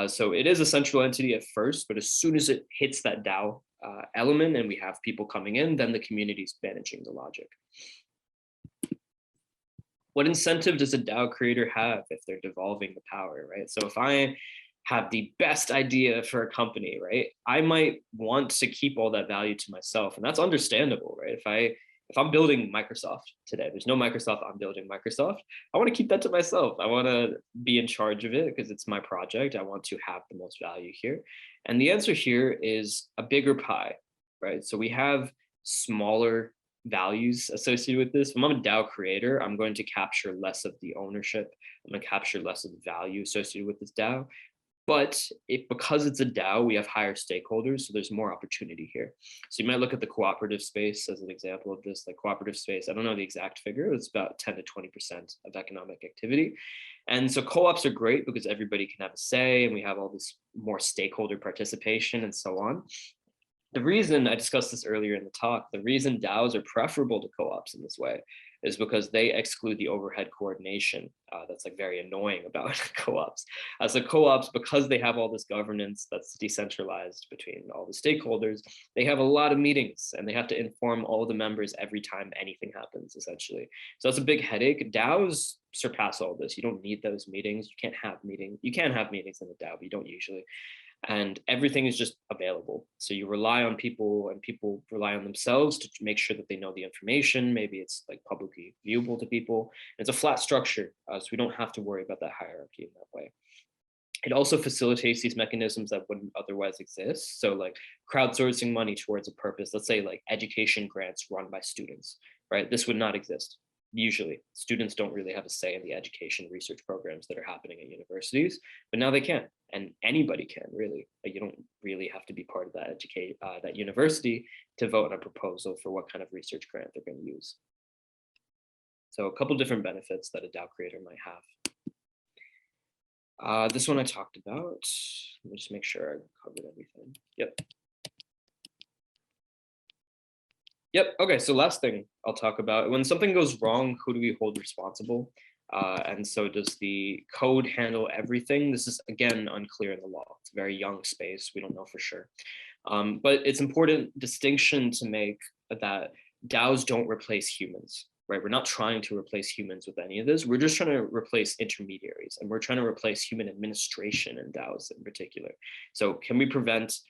S2: So it is a central entity at first, but as soon as it hits that DAO element and we have people coming in, then the community is managing the logic. What incentive does a DAO creator have if they're devolving the power, right? So if I have the best idea for a company, right, I might want to keep all that value to myself, and that's understandable, right? If I'm building Microsoft today, there's no Microsoft, I'm building Microsoft, I want to keep that to myself. I want to be in charge of it because it's my project. I want to have the most value here. And the answer here is a bigger pie, right? So we have smaller values associated with this. When I'm a DAO creator, I'm going to capture less of the ownership. I'm going to capture less of the value associated with this DAO. But because it's a DAO, we have higher stakeholders, so there's more opportunity here. So you might look at the cooperative space as an example of this. Like cooperative space, I don't know the exact figure, it's about 10 to 20% of economic activity. And so co-ops are great because everybody can have a say and we have all this more stakeholder participation and so on. The reason I discussed this earlier in the talk, the reason DAOs are preferable to co-ops in this way is because they exclude the overhead coordination. That's like very annoying about co-ops. So co-ops, because they have all this governance that's decentralized between all the stakeholders, they have a lot of meetings and they have to inform all the members every time anything happens, essentially. So that's a big headache. DAOs surpass all this. You don't need those meetings. You can't have meetings. You can have meetings in a DAO, but you don't usually. And everything is just available. So you rely on people and people rely on themselves to make sure that they know the information. Maybe it's like publicly viewable to people. It's a flat structure, so we don't have to worry about that hierarchy in that way. It also facilitates these mechanisms that wouldn't otherwise exist. So like crowdsourcing money towards a purpose, let's say like education grants run by students, right? This would not exist. Usually students don't really have a say in the education research programs that are happening at universities, but now they can, and anybody can really. You don't really have to be part of that university to vote on a proposal for what kind of research grant they're going to use. So a couple different benefits that a DAO creator might have. This one I talked about. Let me just make sure I covered everything. Yep. Okay. So last thing I'll talk about, when something goes wrong, who do we hold responsible? And so does the code handle everything? This is, again, unclear in the law. It's a very young space. We don't know for sure. But it's important distinction to make that DAOs don't replace humans, right? We're not trying to replace humans with any of this. We're just trying to replace intermediaries, and we're trying to replace human administration in DAOs in particular. So can we prevent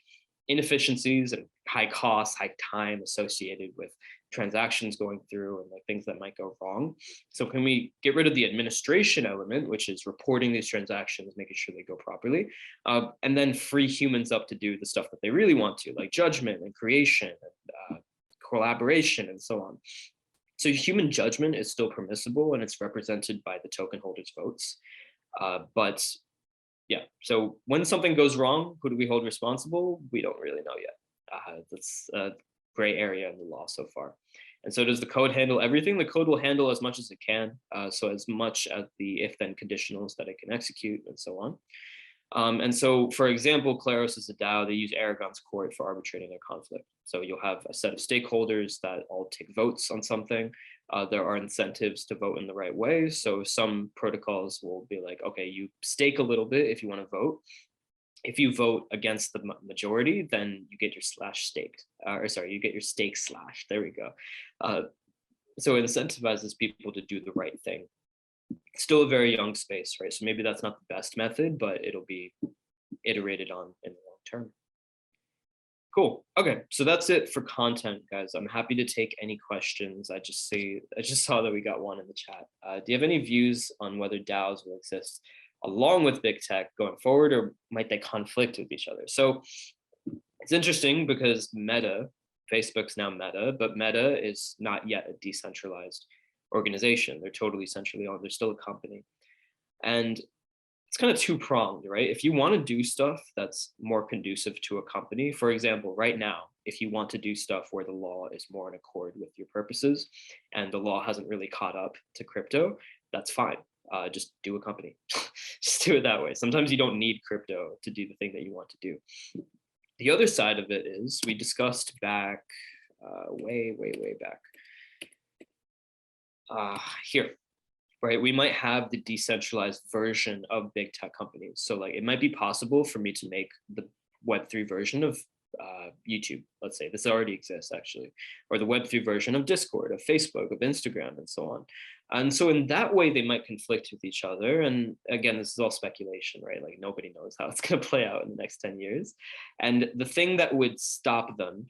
S2: inefficiencies and high costs, high time associated with transactions going through and like things that might go wrong? So can we get rid of the administration element, which is reporting these transactions, making sure they go properly, and then free humans up to do the stuff that they really want to, like judgment and creation and collaboration and so on. So human judgment is still permissible and it's represented by the token holders' votes. But yeah, so when something goes wrong, who do we hold responsible? We don't really know yet. That's a gray area in the law so far. And so does the code handle everything? The code will handle as much as it can. So as much as the if-then conditionals that it can execute and so on. And so, for example, Claros is a DAO. They use Aragon's court for arbitrating their conflict. So you'll have a set of stakeholders that all take votes on something. There are incentives to vote in the right way. So some protocols will be like, okay, you stake a little bit if you want to vote. If you vote against the majority, then you get your slash staked, you get your stake slashed. There we go. So it incentivizes people to do the right thing. It's still a very young space, right? So maybe that's not the best method, but it'll be iterated on in the long term. Cool. Okay, so that's it for content, guys. I'm happy to take any questions. I just saw that we got one in the chat. Do you have any views on whether DAOs will exist along with big tech going forward, or might they conflict with each other? So it's interesting because Meta, Facebook's now Meta, but Meta is not yet a decentralized organization. They're totally centrally owned. They're still a company. And it's kind of two-pronged, right? If you want to do stuff that's more conducive to a company, for example, right now, if you want to do stuff where the law is more in accord with your purposes and the law hasn't really caught up to crypto, that's fine. Just do a company. Just do it that way. Sometimes you don't need crypto to do the thing that you want to do. The other side of it is we discussed back, way back. Here. Right, we might have the decentralized version of big tech companies. So like it might be possible for me to make the Web3 version of YouTube, let's say. This already exists actually, or the Web3 version of Discord, of Facebook, of Instagram, and so on. And so in that way, they might conflict with each other. And again, this is all speculation, right? Like nobody knows how it's going to play out in the next 10 years. And the thing that would stop them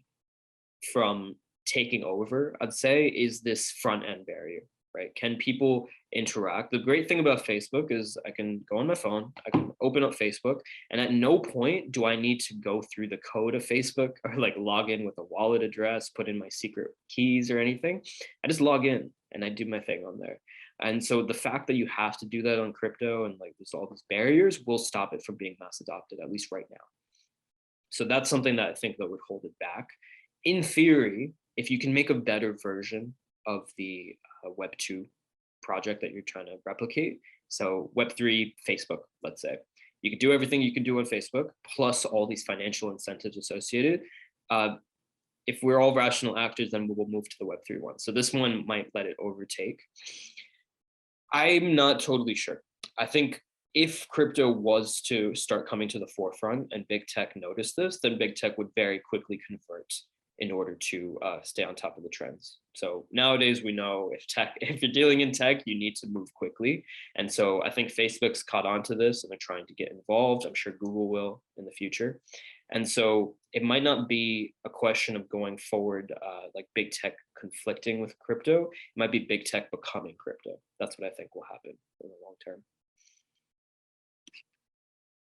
S2: from taking over, I'd say, is this front end barrier. Right? Can people interact? The great thing about Facebook is I can go on my phone, I can open up Facebook, and at no point do I need to go through the code of Facebook or like log in with a wallet address, put in my secret keys or anything. I just log in and I do my thing on there. And so the fact that you have to do that on crypto and like there's all these barriers will stop it from being mass adopted, at least right now. So that's something that I think that would hold it back. In theory, if you can make a better version of the Web 2 project that you're trying to replicate. So Web 3, Facebook, let's say. You can do everything you can do on Facebook, plus all these financial incentives associated. If we're all rational actors, then we will move to the Web 3 one. So this one might let it overtake. I'm not totally sure. I think if crypto was to start coming to the forefront and big tech noticed this, then big tech would very quickly convert in order to stay on top of the trends. So nowadays we know if you're dealing in tech, you need to move quickly. And so I think Facebook's caught on to this and they're trying to get involved. I'm sure Google will in the future. And so it might not be a question of going forward, like big tech conflicting with crypto. It might be big tech becoming crypto. That's what I think will happen in the long term.